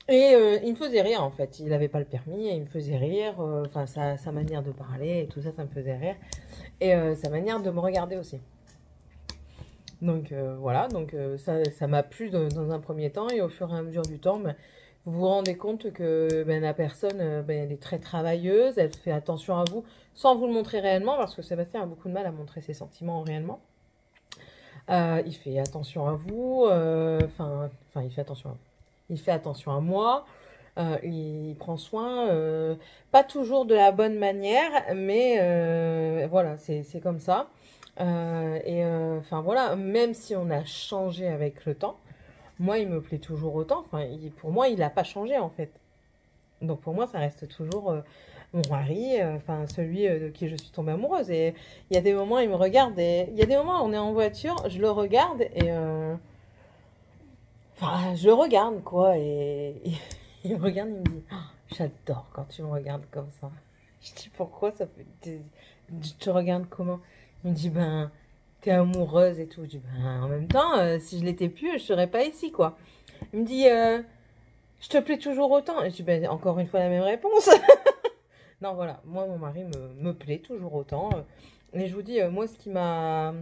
Et il me faisait rire en fait. Il n'avait pas le permis et il me faisait rire. Enfin, sa manière de parler et tout ça, ça me faisait rire. Et sa manière de me regarder aussi. Donc voilà, donc ça m'a plu dans un premier temps. Et au fur et à mesure du temps, ben, vous vous rendez compte que la personne, elle est très travailleuse. Elle fait attention à vous sans vous le montrer réellement. Parce que Sébastien a beaucoup de mal à montrer ses sentiments réellement. Il fait attention à vous. Enfin, il fait attention à vous. Il fait attention à moi, il prend soin, pas toujours de la bonne manière, mais voilà, c'est comme ça. Enfin voilà, même si on a changé avec le temps, moi il me plaît toujours autant. Enfin, pour moi, il n'a pas changé en fait. Donc pour moi, ça reste toujours mon mari, enfin celui de qui je suis tombée amoureuse. Et il y a des moments, il me regarde, et il y a des moments, on est en voiture, je le regarde et enfin, je le regarde, quoi, et il me regarde, il me dit oh, j'adore quand tu me regardes comme ça. Je dis pourquoi ça fait. Tu te regardes comment? Il me dit ben, t'es amoureuse et tout. Je dis ben, en même temps, si je l'étais plus, je serais pas ici, quoi. Il me dit je te plais toujours autant. Et je dis ben, encore une fois la même réponse. Non, voilà, moi, mon mari me plaît toujours autant. Et je vous dis, moi, ce qui m'a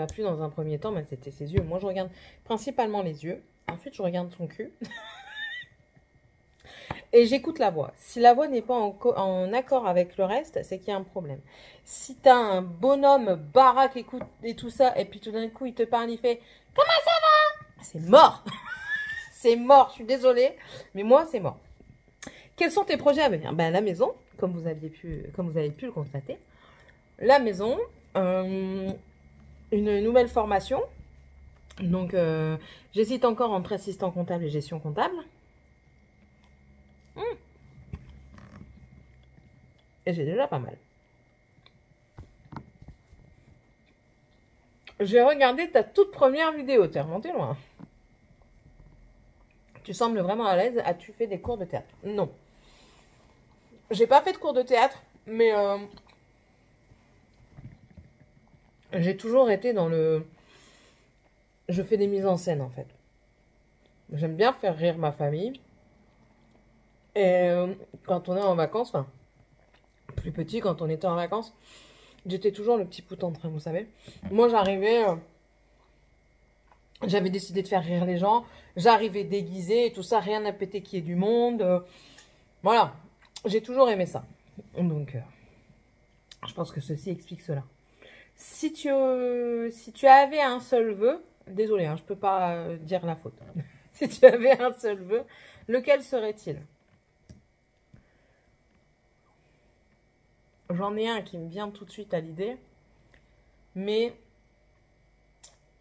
plu dans un premier temps, ben, c'était ses yeux. Moi, je regarde principalement les yeux. Ensuite, je regarde son cul. Et j'écoute la voix. Si la voix n'est pas en accord avec le reste, c'est qu'il y a un problème. Si tu as un bonhomme baraque écoute et tout ça, et puis tout d'un coup, il te parle, il fait « Comment ça va ?» C'est mort. C'est mort, je suis désolée. Mais moi, c'est mort. Quels sont tes projets à venir? Ben, la maison, comme vous avez pu le constater. La maison, une nouvelle formation. Donc, j'hésite encore entre assistant comptable et gestion comptable. Et j'ai déjà pas mal. J'ai regardé ta toute première vidéo. T'es remonté loin. Tu sembles vraiment à l'aise. As-tu fait des cours de théâtre? Non. J'ai pas fait de cours de théâtre, mais j'ai toujours été dans le... Je fais des mises en scène, en fait. J'aime bien faire rire ma famille. Et quand on est en vacances, enfin, plus petit, quand on était en vacances, j'étais toujours le petit poutre en train, vous savez. Moi, j'arrivais... J'avais décidé de faire rire les gens. J'arrivais déguisée et tout ça. Rien à péter qu'il y ait du monde. Voilà. J'ai toujours aimé ça. Donc, je pense que ceci explique cela. Si tu avais un seul vœu, désolé, hein, je ne peux pas dire la faute. Si tu avais un seul vœu, lequel serait-il? J'en ai un qui me vient tout de suite à l'idée. Mais,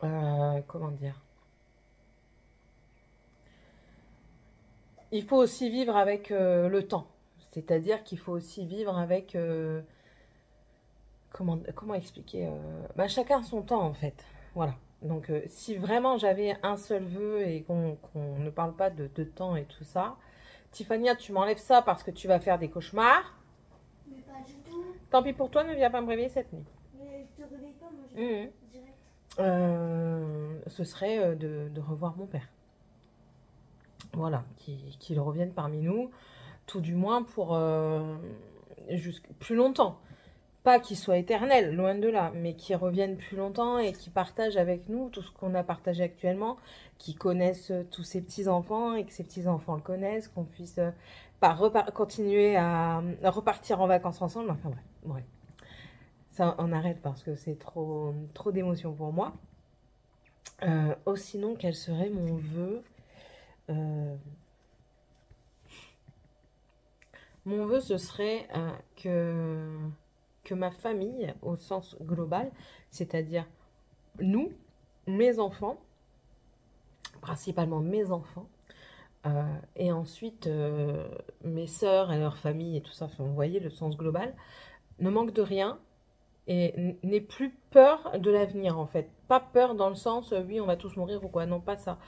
comment dire? Il faut aussi vivre avec le temps. C'est-à-dire qu'il faut aussi vivre avec... comment expliquer ben, chacun son temps, en fait. Voilà. Donc, si vraiment j'avais un seul vœu et qu'on ne parle pas de temps et tout ça, Tiffania, tu m'enlèves ça parce que tu vas faire des cauchemars. Mais pas du tout. Tant pis pour toi, ne viens pas me réveiller cette nuit. Mais je te réveille pas, moi je direct. Ce serait de revoir mon père. Voilà, qu'il revienne parmi nous, tout du moins pour plus longtemps. Pas qu'il soit éternel, loin de là, mais qu'il revienne plus longtemps et qu'il partage avec nous tout ce qu'on a partagé actuellement, qu'il connaisse tous ses petits-enfants et que ses petits-enfants le connaissent, qu'on puisse continuer à repartir en vacances ensemble. Enfin bref. Ça, on arrête parce que c'est trop d'émotions pour moi. Sinon, quel serait mon vœu? Mon vœu, ce serait que ma famille, au sens global, c'est-à-dire nous, mes enfants, principalement mes enfants, et ensuite mes sœurs et leur famille et tout ça, enfin, vous voyez le sens global, ne manque de rien et n'aie plus peur de l'avenir en fait. Pas peur dans le sens, oui, on va tous mourir ou quoi, non, pas ça.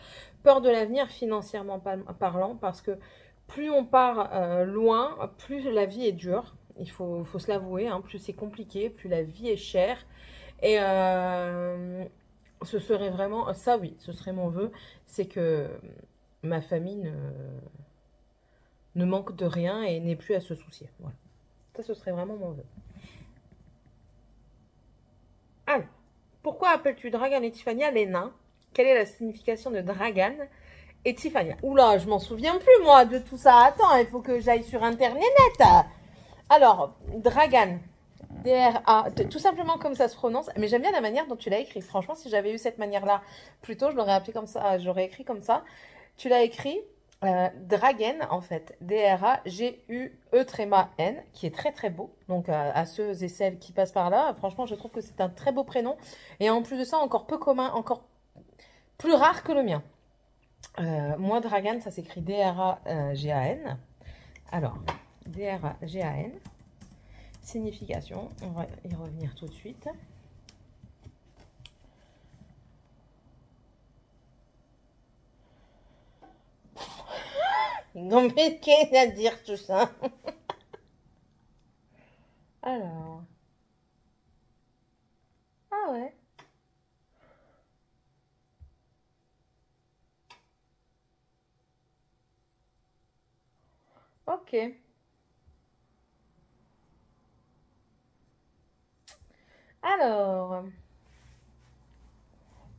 Peur de l'avenir financièrement parlant, parce que plus on part loin, plus la vie est dure. Il faut se l'avouer, hein, plus c'est compliqué, plus la vie est chère. Et ce serait vraiment, ça oui, ce serait mon vœu, c'est que ma famille ne manque de rien et n'ait plus à se soucier. Voilà. Ça, ce serait vraiment mon vœu. Alors, pourquoi appelles-tu Dragan et Tiffania les nains? Quelle est la signification de Dragan et Tiffania? Oula, je m'en souviens plus, moi, de tout ça. Attends, il faut que j'aille sur Internet. Alors, Dragan, D-R-A, tout simplement comme ça se prononce. Mais j'aime bien la manière dont tu l'as écrit. Franchement, si j'avais eu cette manière-là plus tôt, je l'aurais appelé comme ça. J'aurais écrit comme ça. Tu l'as écrit Dragen, en fait. D-R-A-G-U-E-N, qui est très très beau. Donc, à ceux et celles qui passent par là, franchement, je trouve que c'est un très beau prénom. Et en plus de ça, encore peu commun, encore plus rare que le mien. Moi, Dragan, ça s'écrit D-R-A-G-A-N. Alors, D-R-A-G-A-N. Signification, on va y revenir tout de suite. Compliqué à dire tout ça. Alors. Ah ouais. Ok. Alors.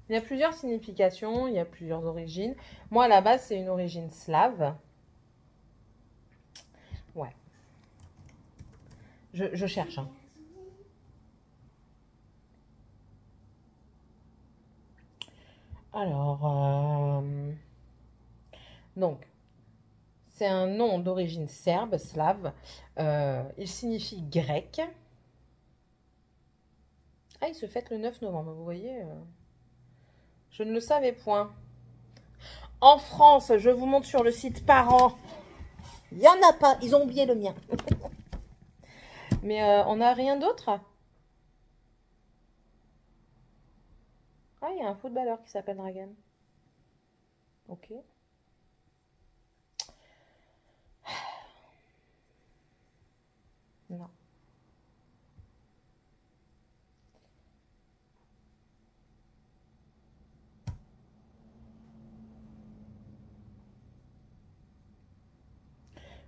Il y a plusieurs significations, il y a plusieurs origines. Moi, à la base, c'est une origine slave. Ouais. Je cherche, hein. Alors, donc, c'est un nom d'origine serbe, slave. Il signifie grec. Ah, il se fête le 9 novembre, vous voyez. Je ne le savais point. En France, je vous montre sur le site Parents. Il n'y en a pas, ils ont oublié le mien. Mais on n'a rien d'autre? Ah, il y a un footballeur qui s'appelle Dragan. Ok. Non.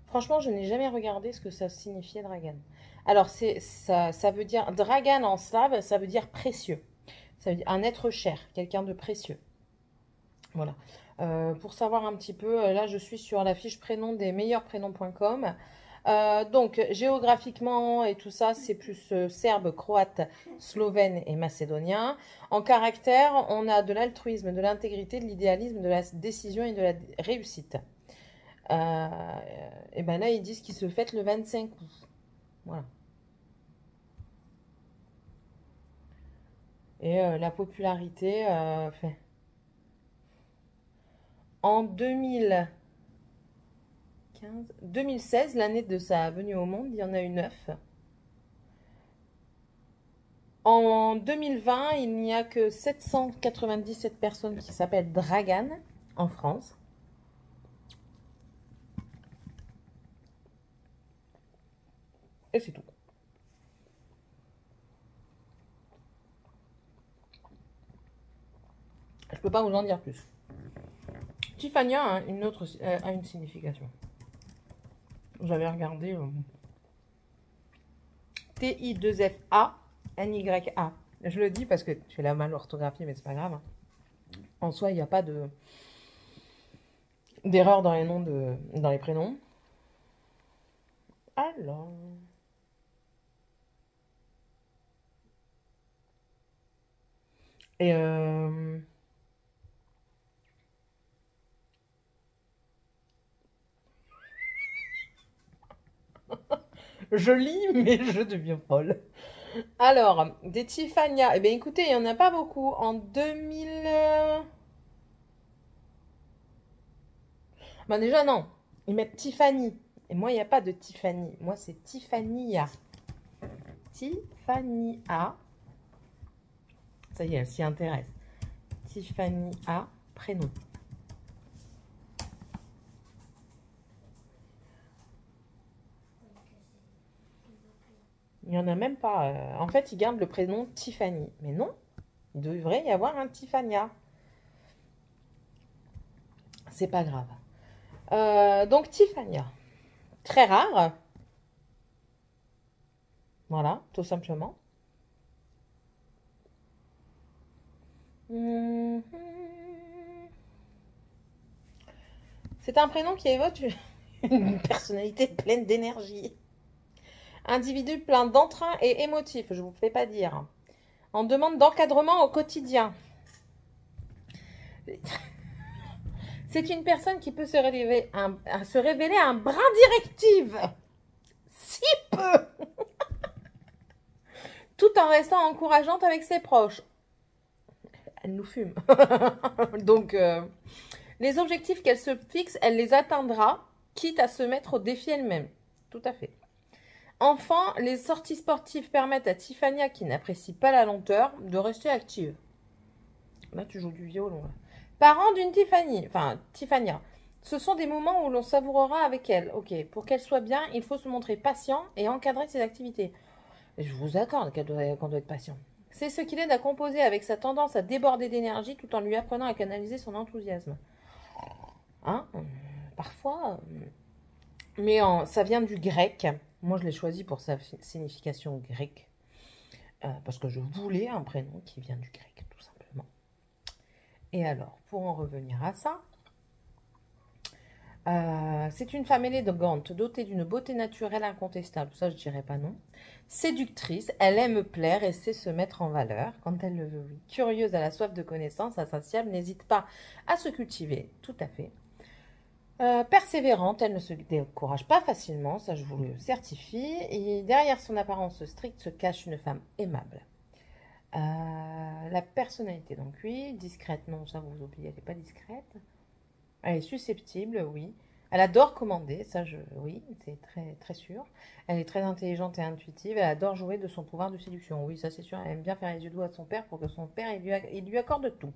Franchement, je n'ai jamais regardé ce que ça signifiait Dragan. Alors, ça veut dire, Dragan en slave, ça veut dire précieux. Ça veut dire un être cher, quelqu'un de précieux. Voilà. Pour savoir un petit peu, là, je suis sur la fiche prénom des meilleursprenoms.com. Donc, géographiquement et tout ça, c'est plus serbe, croate, slovène et macédonien. En caractère, on a de l'altruisme, de l'intégrité, de l'idéalisme, de la décision et de la réussite. Et ben là, ils disent qu'ils se fêtent le 25 août. Voilà. Et la popularité, en 2016, l'année de sa venue au monde, il y en a eu 9. En 2020, il n'y a que 797 personnes qui s'appellent Dragan en France. Et c'est tout. Je peux pas vous en dire plus. Tiffania a une signification. J'avais regardé T-I-2-F-A-N-Y-A. Je le dis parce que tu l'as mal orthographié, mais c'est pas grave. En soi, il n'y a pas d'erreur dans les noms dans les prénoms. Alors. Et je lis, mais je deviens folle. Alors, des Tiffania. Eh bien, écoutez, il n'y en a pas beaucoup. En 2000... Ben déjà, non. Ils mettent Tiffany. Et moi, il n'y a pas de Tiffany. Moi, c'est Tiffania. Tiffania. Ça y est, elle s'y intéresse. Tiffania, prénom. Il n'y en a même pas. En fait, ils gardent le prénom Tiffany. Mais non, il devrait y avoir un Tiffania. C'est pas grave. Donc, Tiffania. Très rare. Voilà, tout simplement. C'est un prénom qui évoque une personnalité pleine d'énergie. Individu plein d'entrain et émotif, je vous fais pas dire. En demande d'encadrement au quotidien. C'est une personne qui peut se révéler un brin directive. Si peu. Tout en restant encourageante avec ses proches. Elle nous fume. Donc, les objectifs qu'elle se fixe, elle les atteindra, quitte à se mettre au défi elle-même. Tout à fait. Enfin, les sorties sportives permettent à Tiffania, qui n'apprécie pas la lenteur, de rester active. Là, tu joues du violon. Là. Parents d'une Tiffania. Ce sont des moments où l'on savourera avec elle. Ok, pour qu'elle soit bien, il faut se montrer patient et encadrer ses activités. Je vous accorde qu'on doit être patient. C'est ce qui l'aide à composer avec sa tendance à déborder d'énergie tout en lui apprenant à canaliser son enthousiasme. Hein parfois, mais ça vient du grec. Moi, je l'ai choisi pour sa signification grecque. Parce que je voulais un prénom qui vient du grec, tout simplement. Et alors, pour en revenir à ça, c'est une femme élégante, dotée d'une beauté naturelle incontestable. Ça, je dirais pas non. Séductrice, elle aime plaire et sait se mettre en valeur quand elle le veut. Oui. Curieuse, à la soif de connaissances, insatiable, n'hésite pas à se cultiver. Tout à fait. Persévérante, elle ne se décourage pas facilement, ça je vous le certifie. Et derrière son apparence stricte se cache une femme aimable. La personnalité, donc oui. Discrète, non, ça vous oubliez, elle n'est pas discrète. Elle est susceptible, oui. Elle adore commander, ça oui, c'est très, très sûr. Elle est très intelligente et intuitive. Elle adore jouer de son pouvoir de séduction. Oui, ça c'est sûr. Elle aime bien faire les yeux doux à son père pour que son père il lui accorde tout.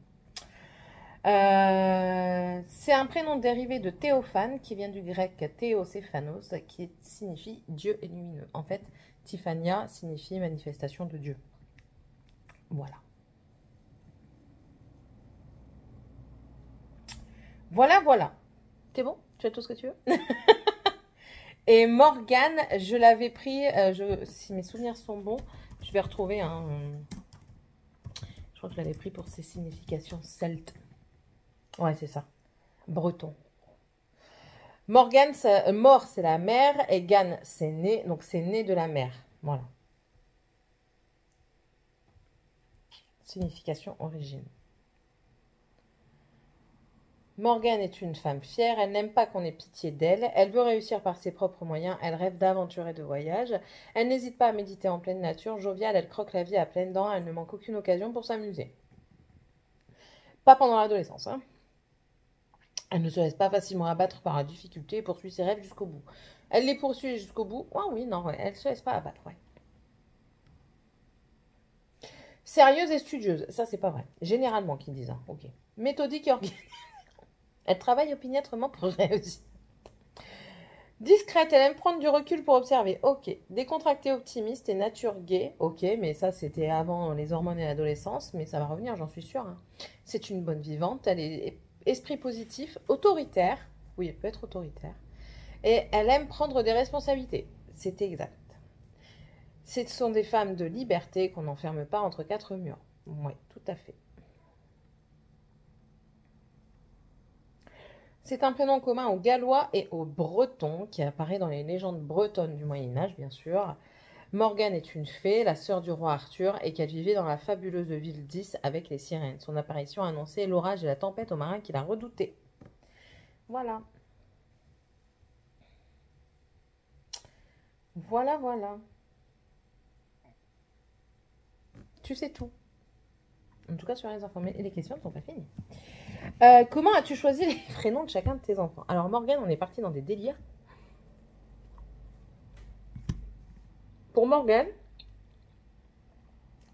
C'est un prénom dérivé de Théophane qui vient du grec Théoséphanos qui signifie Dieu est lumineux. En fait, Tiffania signifie manifestation de Dieu. Voilà. Voilà. C'est bon? Tu as tout ce que tu veux? Et Morgane, je l'avais pris, si mes souvenirs sont bons, je vais retrouver un... je crois que je l'avais pris pour ses significations celtes. Ouais, c'est ça. Breton. Morgane, mort, c'est la mer, et Gan, c'est né, donc c'est né de la mer. Voilà. Signification, origine. Morgane est une femme fière, elle n'aime pas qu'on ait pitié d'elle, elle veut réussir par ses propres moyens, elle rêve d'aventure et de voyage, elle n'hésite pas à méditer en pleine nature, joviale, elle croque la vie à pleines dents, elle ne manque aucune occasion pour s'amuser. Pas pendant l'adolescence, hein. Elle ne se laisse pas facilement abattre par la difficulté et poursuit ses rêves jusqu'au bout. Elle les poursuit jusqu'au bout. Oh oui, non, ouais, elle ne se laisse pas abattre, ouais. Sérieuse et studieuse, ça c'est pas vrai. Généralement qu'ils disent, hein. Ok. Méthodique et organique. Elle travaille opiniâtrement pour réussir. Discrète, elle aime prendre du recul pour observer. Ok. Décontractée, optimiste et nature gay. Ok, mais ça c'était avant les hormones et l'adolescence, mais ça va revenir, j'en suis sûre. Hein. C'est une bonne vivante, elle est esprit positif, autoritaire. Oui, elle peut être autoritaire. Et elle aime prendre des responsabilités. C'est exact. Ce sont des femmes de liberté qu'on n'enferme pas entre quatre murs. Oui, tout à fait. C'est un prénom commun aux Gallois et aux Bretons qui apparaît dans les légendes bretonnes du Moyen-Âge, bien sûr. Morgane est une fée, la sœur du roi Arthur, et qu'elle vivait dans la fabuleuse ville d'Is avec les sirènes. Son apparition annonçait l'orage et la tempête aux marins qui la redoutaient. Voilà. Voilà. Tu sais tout. En tout cas, sur les informés et les questions ne sont pas finies. Comment as-tu choisi les prénoms de chacun de tes enfants? Alors, Morgane, on est parti dans des délires. Pour Morgane,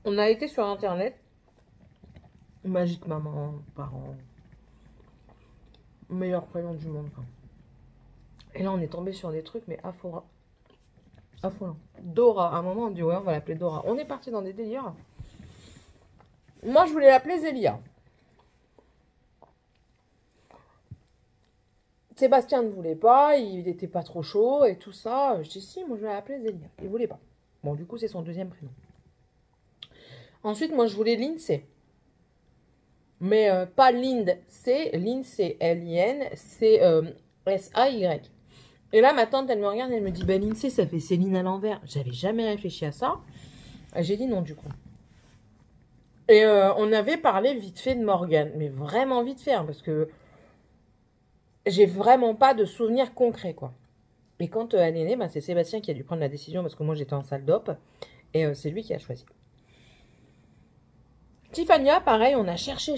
on a été sur Internet. Magique maman, parents. Meilleur prénom du monde. Et là, on est tombé sur des trucs, mais Aphora. Affolant. Dora. À un moment, on dit ouais, on va l'appeler Dora. On est parti dans des délires. Moi, je voulais l'appeler Zélia. Sébastien ne voulait pas, il n'était pas trop chaud et tout ça. Je dis si, moi je vais l'appeler Zélia. Il voulait pas. Bon, du coup, c'est son deuxième prénom. Ensuite, moi je voulais Lindsay. Mais pas Lindsay, Lindsay, L-I-N-C-S-A-Y. Et là, ma tante, elle me regarde, elle me dit, bah Lindsay, ça fait Céline à l'envers. J'avais jamais réfléchi à ça. J'ai dit non, du coup. Et on avait parlé vite fait de Morgane, mais vraiment vite fait, hein, parce que j'ai vraiment pas de souvenirs concrets, quoi. Et quand elle est née, bah, c'est Sébastien qui a dû prendre la décision, parce que moi j'étais en salle d'op, et c'est lui qui a choisi. Tiffania, pareil, on a cherché,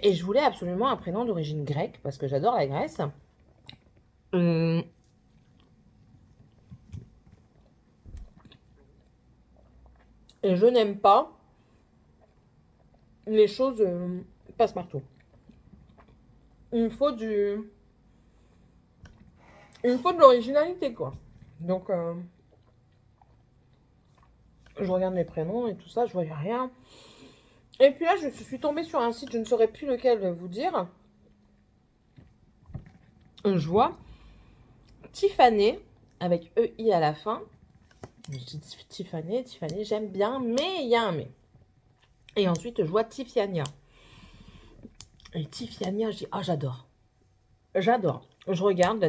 et je voulais absolument un prénom d'origine grecque, parce que j'adore la Grèce. Et je n'aime pas les choses passe-partout. Il me faut de l'originalité, quoi. Donc, je regarde mes prénoms et tout ça, je voyais rien. Et puis là, je suis tombée sur un site, je ne saurais plus lequel vous dire. Je vois Tiffany, avec E-I à la fin. Je dis Tiffany, j'aime bien, mais il y a un mais. Et ensuite, je vois Tiffania. Et Tiffania, je dis, ah, j'adore. J'adore. Je regarde, la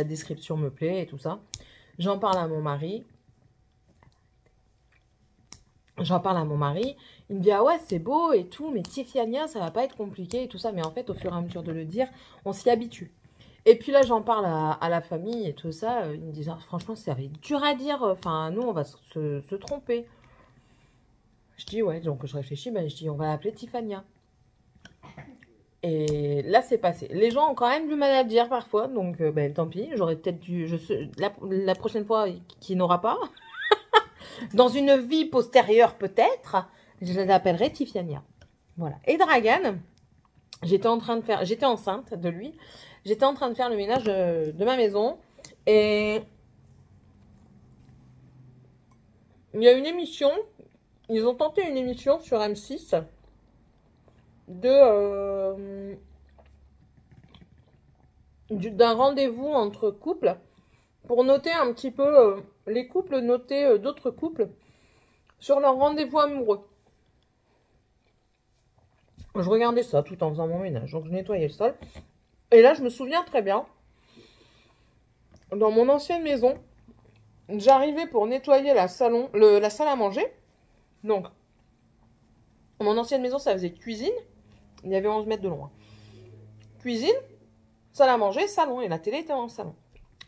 description me plaît et tout ça. J'en parle à mon mari. Il me dit, ah ouais, c'est beau et tout, mais Tiffania, ça va pas être compliqué et tout ça. Mais en fait, au fur et à mesure de le dire, on s'y habitue. Et puis là, j'en parle à la famille et tout ça. Ils me disent, ah, franchement, c'est dur à dire. Enfin, nous, on va se tromper. Je dis, ouais, donc je réfléchis, ben, je dis, on va l'appeler Tiffania. Et là, c'est passé. Les gens ont quand même du mal à le dire parfois, donc ben, tant pis. J'aurais peut-être dû, la prochaine fois, qu'il n'aura pas. Dans une vie postérieure, peut-être, je l'appellerai Tiffania. Voilà. Et Dragan, j'étais enceinte de lui. J'étais en train de faire le ménage de ma maison. Et il y a une émission. Ils ont tenté une émission sur M6 d'un rendez-vous entre couples pour noter un petit peu les couples, noter d'autres couples sur leur rendez-vous amoureux. Je regardais ça tout en faisant mon ménage, donc je nettoyais le sol. Et là, je me souviens très bien, dans mon ancienne maison, j'arrivais pour nettoyer la salle à manger. Donc, mon ancienne maison, ça faisait cuisine. Il y avait 11 mètres de long. Cuisine, salle à manger, salon. Et la télé était dans le salon.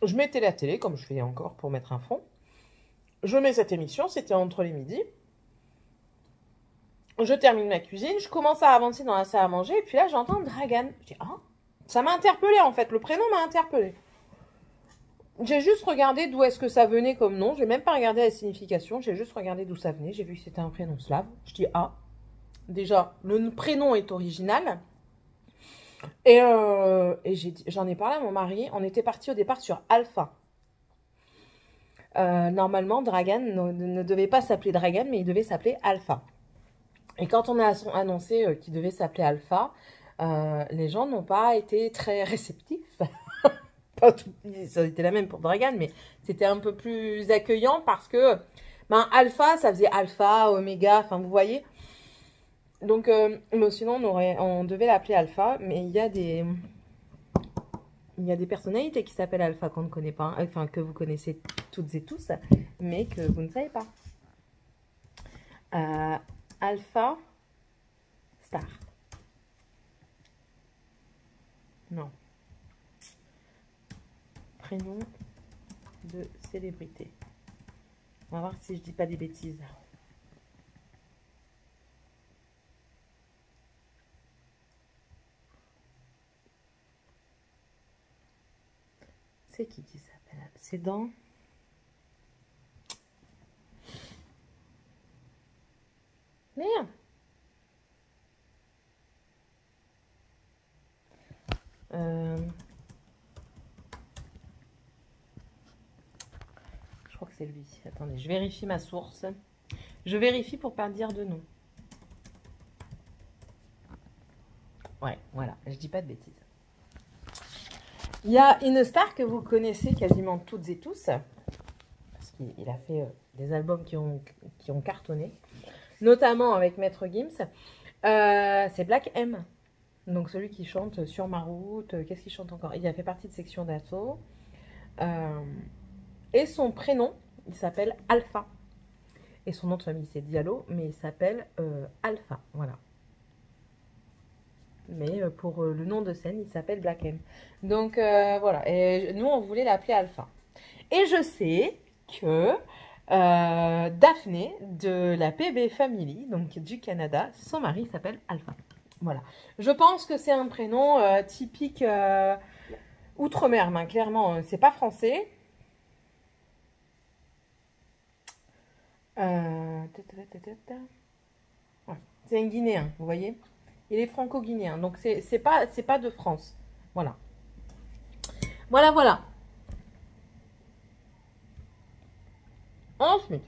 Je mettais la télé, comme je fais encore pour mettre un fond. Je mets cette émission, c'était entre les midis. Je termine ma cuisine, je commence à avancer dans la salle à manger. Et puis là, j'entends Dragan. Je dis, ah, ça m'a interpellée en fait. Le prénom m'a interpellée. J'ai juste regardé d'où est-ce que ça venait comme nom. J'ai même pas regardé la signification. J'ai juste regardé d'où ça venait. J'ai vu que c'était un prénom slave. Je dis, ah, déjà, le prénom est original. Et j'en ai parlé à mon mari. On était parti au départ sur Alpha. Normalement, Dragan ne devait pas s'appeler Dragan, mais il devait s'appeler Alpha. Et quand on a annoncé qu'il devait s'appeler Alpha, les gens n'ont pas été très réceptifs. Pas tout, ça a été la même pour Dragan, mais c'était un peu plus accueillant parce que ben, Alpha, ça faisait Alpha, Oméga, enfin vous voyez. Donc, mais sinon, on devait l'appeler Alpha, mais il y a des personnalités qui s'appellent Alpha qu'on ne connaît pas, enfin que vous connaissez toutes et tous, mais que vous ne savez pas. Alpha Star. Non. Prénom de célébrité. On va voir si je dis pas des bêtises. C'est qui s'appelle? C'est dans... Merde. Je crois que c'est lui. Attendez, je vérifie ma source. Je vérifie pour pas dire de nom. Ouais, voilà, je dis pas de bêtises. Il y a une star que vous connaissez quasiment toutes et tous, parce qu'il a fait des albums qui ont cartonné, notamment avec Maître Gims. C'est Black M, donc celui qui chante Sur ma route. Qu'est-ce qu'il chante encore? Il a fait partie de Section d'Assaut. Et son prénom, il s'appelle Alpha. Et son nom de famille, c'est Diallo, mais il s'appelle Alpha, voilà. Mais pour le nom de scène, il s'appelle Black M. Donc voilà, et nous, on voulait l'appeler Alpha. Et je sais que Daphné, de la PB Family, donc du Canada, son mari s'appelle Alpha. Voilà. Je pense que c'est un prénom typique outre-mer, hein, clairement, c'est pas français. Ouais. C'est un Guinéen, vous voyez? Il est franco-guinéen, donc c'est pas de France. Voilà. Voilà, voilà. Ensuite.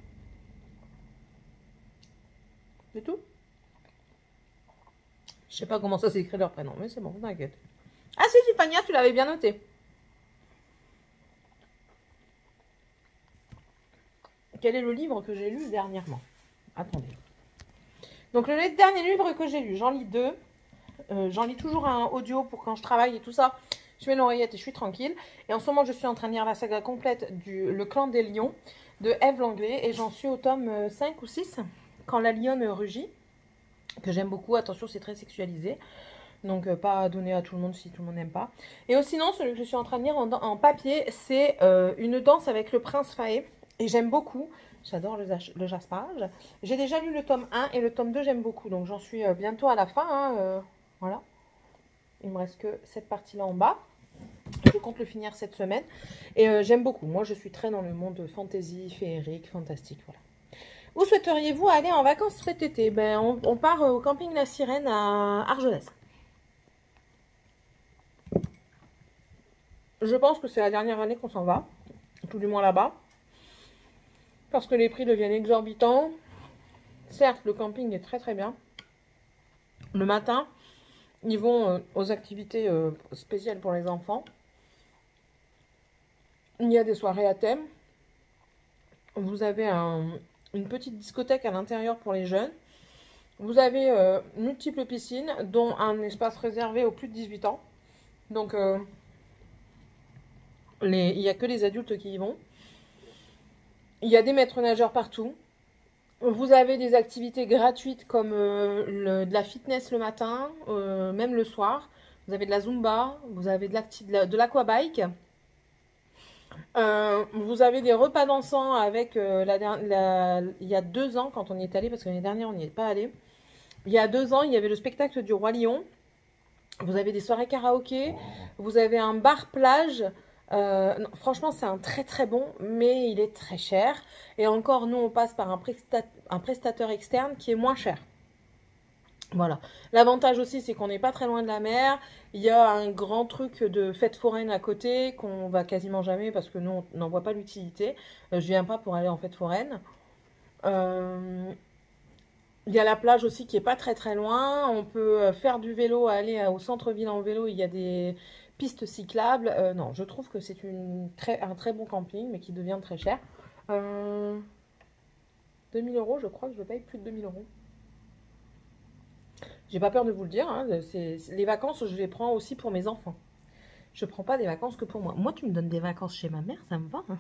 C'est tout? Je sais pas comment ça s'écrit leur prénom, mais c'est bon, t'inquiète. Ah si, Tiffania, tu l'avais bien noté. Quel est le livre que j'ai lu dernièrement? Attendez. Donc le dernier livre que j'ai lu, j'en lis 2. J'en lis toujours un audio pour quand je travaille et tout ça. Je mets l'oreillette et je suis tranquille. Et en ce moment, je suis en train de lire la saga complète du Le Clan des Lions de Ève Langlais. Et j'en suis au tome 5 ou 6, Quand la lionne rugit, que j'aime beaucoup. Attention, c'est très sexualisé. Donc, pas à donner à tout le monde si tout le monde n'aime pas. Et sinon, celui que je suis en train de lire en papier, c'est Une danse avec le prince Faé. Et j'aime beaucoup. J'adore le jaspage. J'ai déjà lu le tome 1 et le tome 2, j'aime beaucoup. Donc, j'en suis bientôt à la fin. Hein, voilà. Il me reste que cette partie-là en bas. Je compte le finir cette semaine. Et j'aime beaucoup. Moi, je suis très dans le monde fantasy, féerique, fantastique. Voilà. Où souhaiteriez-vous aller en vacances cet été? Ben, on part au camping La Sirène à Argelès. Je pense que c'est la dernière année qu'on s'en va. Tout du moins là-bas. Parce que les prix deviennent exorbitants. Certes, le camping est très très bien. Le matin, ils vont aux activités spéciales pour les enfants. Il y a des soirées à thème. Vous avez une petite discothèque à l'intérieur pour les jeunes. Vous avez multiples piscines, dont un espace réservé aux plus de 18 ans. Donc, il n'y a que les adultes qui y vont. Il y a des maîtres nageurs partout. Vous avez des activités gratuites comme de la fitness le matin, même le soir. Vous avez de la Zumba, vous avez de l'aquabike. Vous avez des repas dansants avec il y a 2 ans, quand on y est allé, parce que l'année dernière, on n'y est pas allé. Il y a 2 ans, il y avait le spectacle du Roi Lion. Vous avez des soirées karaoké. Vous avez un bar plage. Non, franchement, c'est un très très bon, mais il est très cher. Et encore, nous, on passe par un prestataire externe qui est moins cher. Voilà. L'avantage aussi, c'est qu'on n'est pas très loin de la mer. Il y a un grand truc de fête foraine à côté qu'on va quasiment jamais parce que nous, on n'en voit pas l'utilité. Je viens pas pour aller en fête foraine. Il y a la plage aussi qui est pas très très loin. On peut faire du vélo, aller au centre-ville en vélo. Il y a des pistes cyclables. Non, je trouve que c'est un très bon camping, mais qui devient très cher. 2000 €, je crois que je paye plus de 2000 €. J'ai pas peur de vous le dire, hein, les vacances, je les prends aussi pour mes enfants. Je prends pas des vacances que pour moi. Moi, tu me donnes des vacances chez ma mère, ça me va. Hein.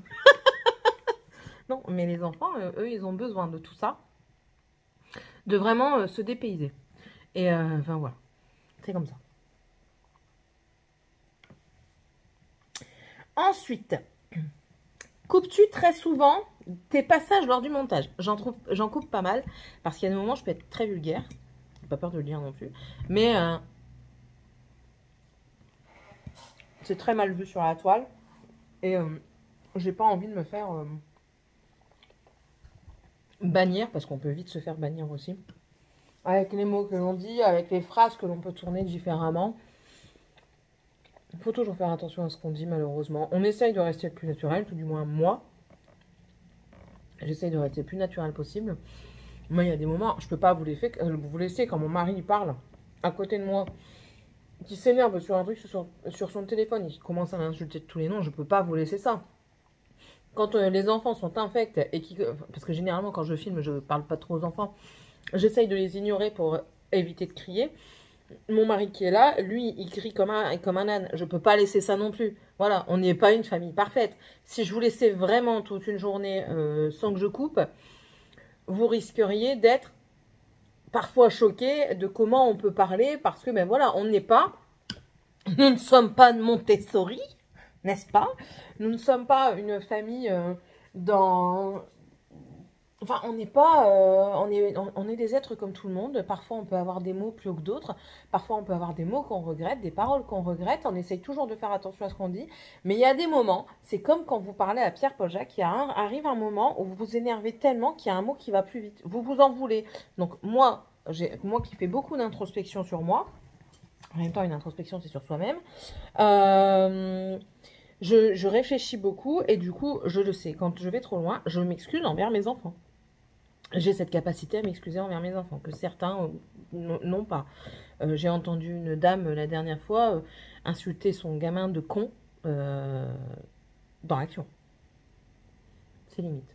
Non, mais les enfants, eux, ils ont besoin de tout ça. De vraiment se dépayser. Et enfin, voilà. C'est comme ça. Ensuite, coupes-tu très souvent tes passages lors du montage? J'en coupe pas mal, parce qu'il y a des moments où je peux être très vulgaire. J'ai pas peur de le dire non plus. Mais c'est très mal vu sur la toile. Et j'ai pas envie de me faire bannir, parce qu'on peut vite se faire bannir aussi. Avec les mots que l'on dit, avec les phrases que l'on peut tourner différemment. Il faut toujours faire attention à ce qu'on dit, malheureusement. On essaye de rester le plus naturel, tout du moins moi. J'essaye de rester le plus naturel possible. Moi, il y a des moments, je peux pas vous laisser quand mon mari parle à côté de moi, qui s'énerve sur un truc sur son téléphone, il commence à m'insulter de tous les noms, je peux pas vous laisser ça. Quand les enfants sont infects, parce que généralement quand je filme, je parle pas trop aux enfants, j'essaye de les ignorer pour éviter de crier. Mon mari qui est là, lui, il crie comme un âne. Je peux pas laisser ça non plus. Voilà, on n'est pas une famille parfaite. Si je vous laissais vraiment toute une journée sans que je coupe, vous risqueriez d'être parfois choqué de comment on peut parler, parce que, ben voilà, nous ne sommes pas de Montessori, n'est-ce pas? Nous ne sommes pas une famille Enfin, on n'est pas... on est des êtres comme tout le monde. Parfois, on peut avoir des mots plus haut que d'autres. Parfois, on peut avoir des mots qu'on regrette, des paroles qu'on regrette. On essaye toujours de faire attention à ce qu'on dit. Mais il y a des moments, c'est comme quand vous parlez à Pierre-Paul Jacques, arrive un moment où vous vous énervez tellement qu'il y a un mot qui va plus vite. Vous vous en voulez. Donc, moi qui fais beaucoup d'introspection sur moi, en même temps, une introspection, c'est sur soi-même, je réfléchis beaucoup et du coup, je le sais. Quand je vais trop loin, je m'excuse envers mes enfants. J'ai cette capacité à m'excuser envers mes enfants, que certains n'ont pas. J'ai entendu une dame la dernière fois insulter son gamin de con dans l'action. C'est limite.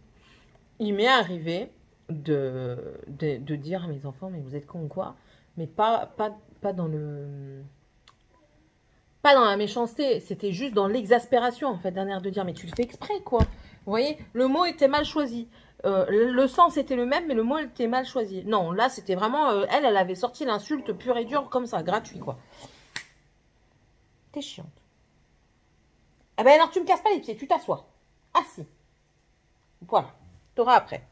Il m'est arrivé de dire à mes enfants, mais vous êtes cons ou quoi? Mais pas dans pas dans la méchanceté, c'était juste dans l'exaspération, en fait, d'un air de dire, mais tu le fais exprès, quoi. Vous voyez, le mot était mal choisi. Le sens était le même, mais le mot était mal choisi. Non, là, c'était vraiment... elle avait sorti l'insulte pure et dure, comme ça, gratuit, quoi. T'es chiante. Ah ben alors, tu me casses pas les pieds, tu t'assois. Assis. Voilà. T'auras après.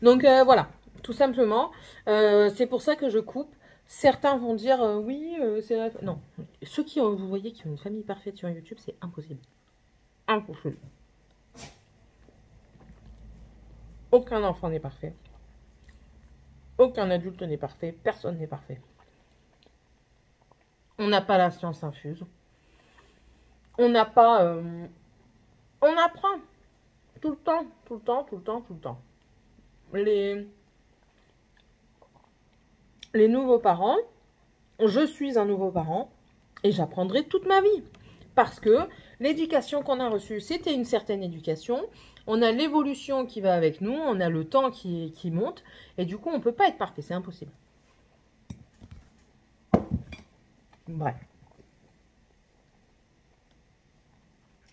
Donc, voilà. Tout simplement. C'est pour ça que je coupe. Certains vont dire oui, c'est vrai. Non. Ceux qui ont, vous voyez, qui ont une famille parfaite sur YouTube, c'est impossible. Impossible. Aucun enfant n'est parfait. Aucun adulte n'est parfait. Personne n'est parfait. On n'a pas la science infuse. On n'a pas... on apprend. Tout le temps, tout le temps, tout le temps, tout le temps. Les nouveaux parents, je suis un nouveau parent et j'apprendrai toute ma vie. Parce que l'éducation qu'on a reçue, c'était une certaine éducation. On a l'évolution qui va avec nous, on a le temps qui monte. Et du coup, on ne peut pas être parfait, c'est impossible. Bref.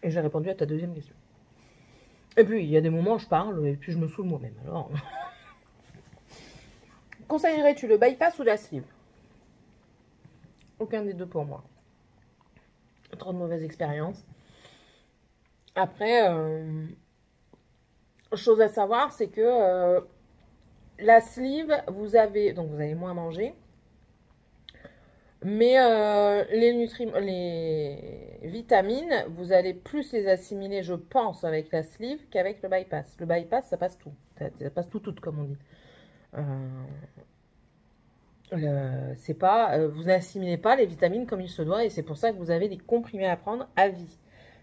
Et j'ai répondu à ta deuxième question. Et puis, il y a des moments où je parle et puis je me saoule moi-même. Alors, conseillerais-tu le bypass ou la sleeve? Aucun des deux pour moi. Trop de mauvaises expériences. Après, chose à savoir, c'est que la sleeve, vous avez moins à manger. Mais les vitamines, vous allez plus les assimiler, je pense, avec la sleeve qu'avec le bypass. Le bypass, ça passe tout. Ça passe tout, comme on dit. C'est pas, vous n'assimilez pas les vitamines comme il se doit et c'est pour ça que vous avez des comprimés à prendre à vie.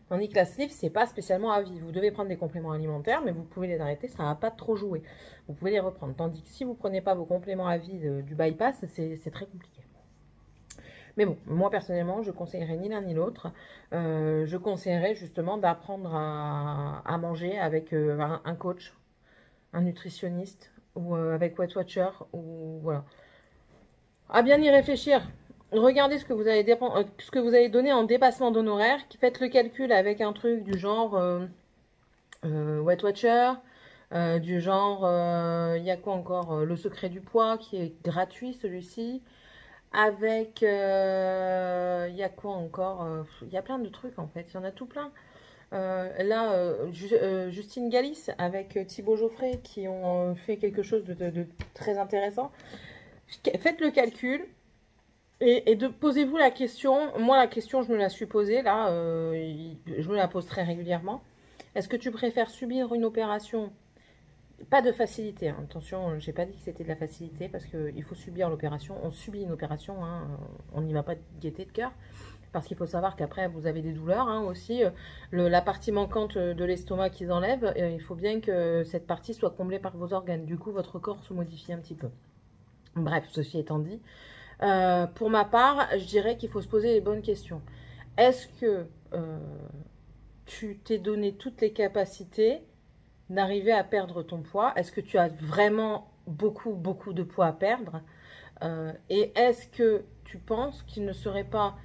Tandis que la sleeve, c'est pas spécialement à vie. Vous devez prendre des compléments alimentaires, mais vous pouvez les arrêter, ça va pas trop jouer. Vous pouvez les reprendre. Tandis que si vous prenez pas vos compléments à vie du bypass, c'est très compliqué. Mais bon, moi personnellement, je conseillerais ni l'un ni l'autre. Je conseillerais justement d'apprendre à manger avec un coach, un nutritionniste ou avec Weight Watcher ou voilà. À bien y réfléchir. Regardez ce que vous avez donné en dépassement d'honoraires. Faites le calcul avec un truc du genre Weight Watcher, du genre il y a quoi encore le secret du poids qui est gratuit celui-ci. Avec, il y a quoi encore il y a plein de trucs en fait, il y en a tout plein. Justine Galis avec Thibaut Geoffrey qui ont fait quelque chose de très intéressant. Faites le calcul et posez-vous la question. Moi, la question, je me la suis posée là, je me la pose très régulièrement. Est-ce que tu préfères subir une opération? Pas de facilité, hein. Attention, j'ai pas dit que c'était de la facilité parce qu'il faut subir l'opération. On subit une opération, hein. On n'y va pas de gaieté de cœur. parce qu'il faut savoir qu'après, vous avez des douleurs hein, aussi. La partie manquante de l'estomac qu'ils enlèvent, il faut bien que cette partie soit comblée par vos organes. Du coup, votre corps se modifie un petit peu. Bref, ceci étant dit, pour ma part, je dirais qu'il faut se poser les bonnes questions. Est-ce que tu t'es donné toutes les capacités d'arriver à perdre ton poids? Est-ce que tu as vraiment beaucoup de poids à perdre? Et est-ce que tu penses qu'il ne serait pas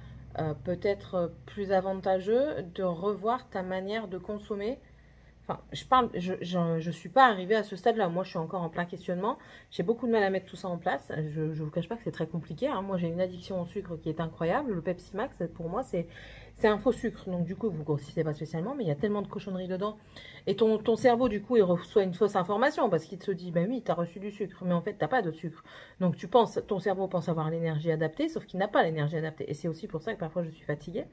peut-être plus avantageux de revoir ta manière de consommer? Enfin, je suis pas arrivée à ce stade-là. Moi, je suis encore en plein questionnement. J'ai beaucoup de mal à mettre tout ça en place. Je ne vous cache pas que c'est très compliqué. Hein. Moi, j'ai une addiction au sucre qui est incroyable. Le Pepsi Max, pour moi, c'est un faux sucre. Donc, du coup, vous ne grossissez pas spécialement, mais il y a tellement de cochonneries dedans. Et ton cerveau, du coup, il reçoit une fausse information parce qu'il te dit, ben oui, tu as reçu du sucre, mais en fait, tu n'as pas de sucre. Donc, ton cerveau pense avoir l'énergie adaptée, sauf qu'il n'a pas l'énergie adaptée. Et c'est aussi pour ça que parfois, je suis fatiguée.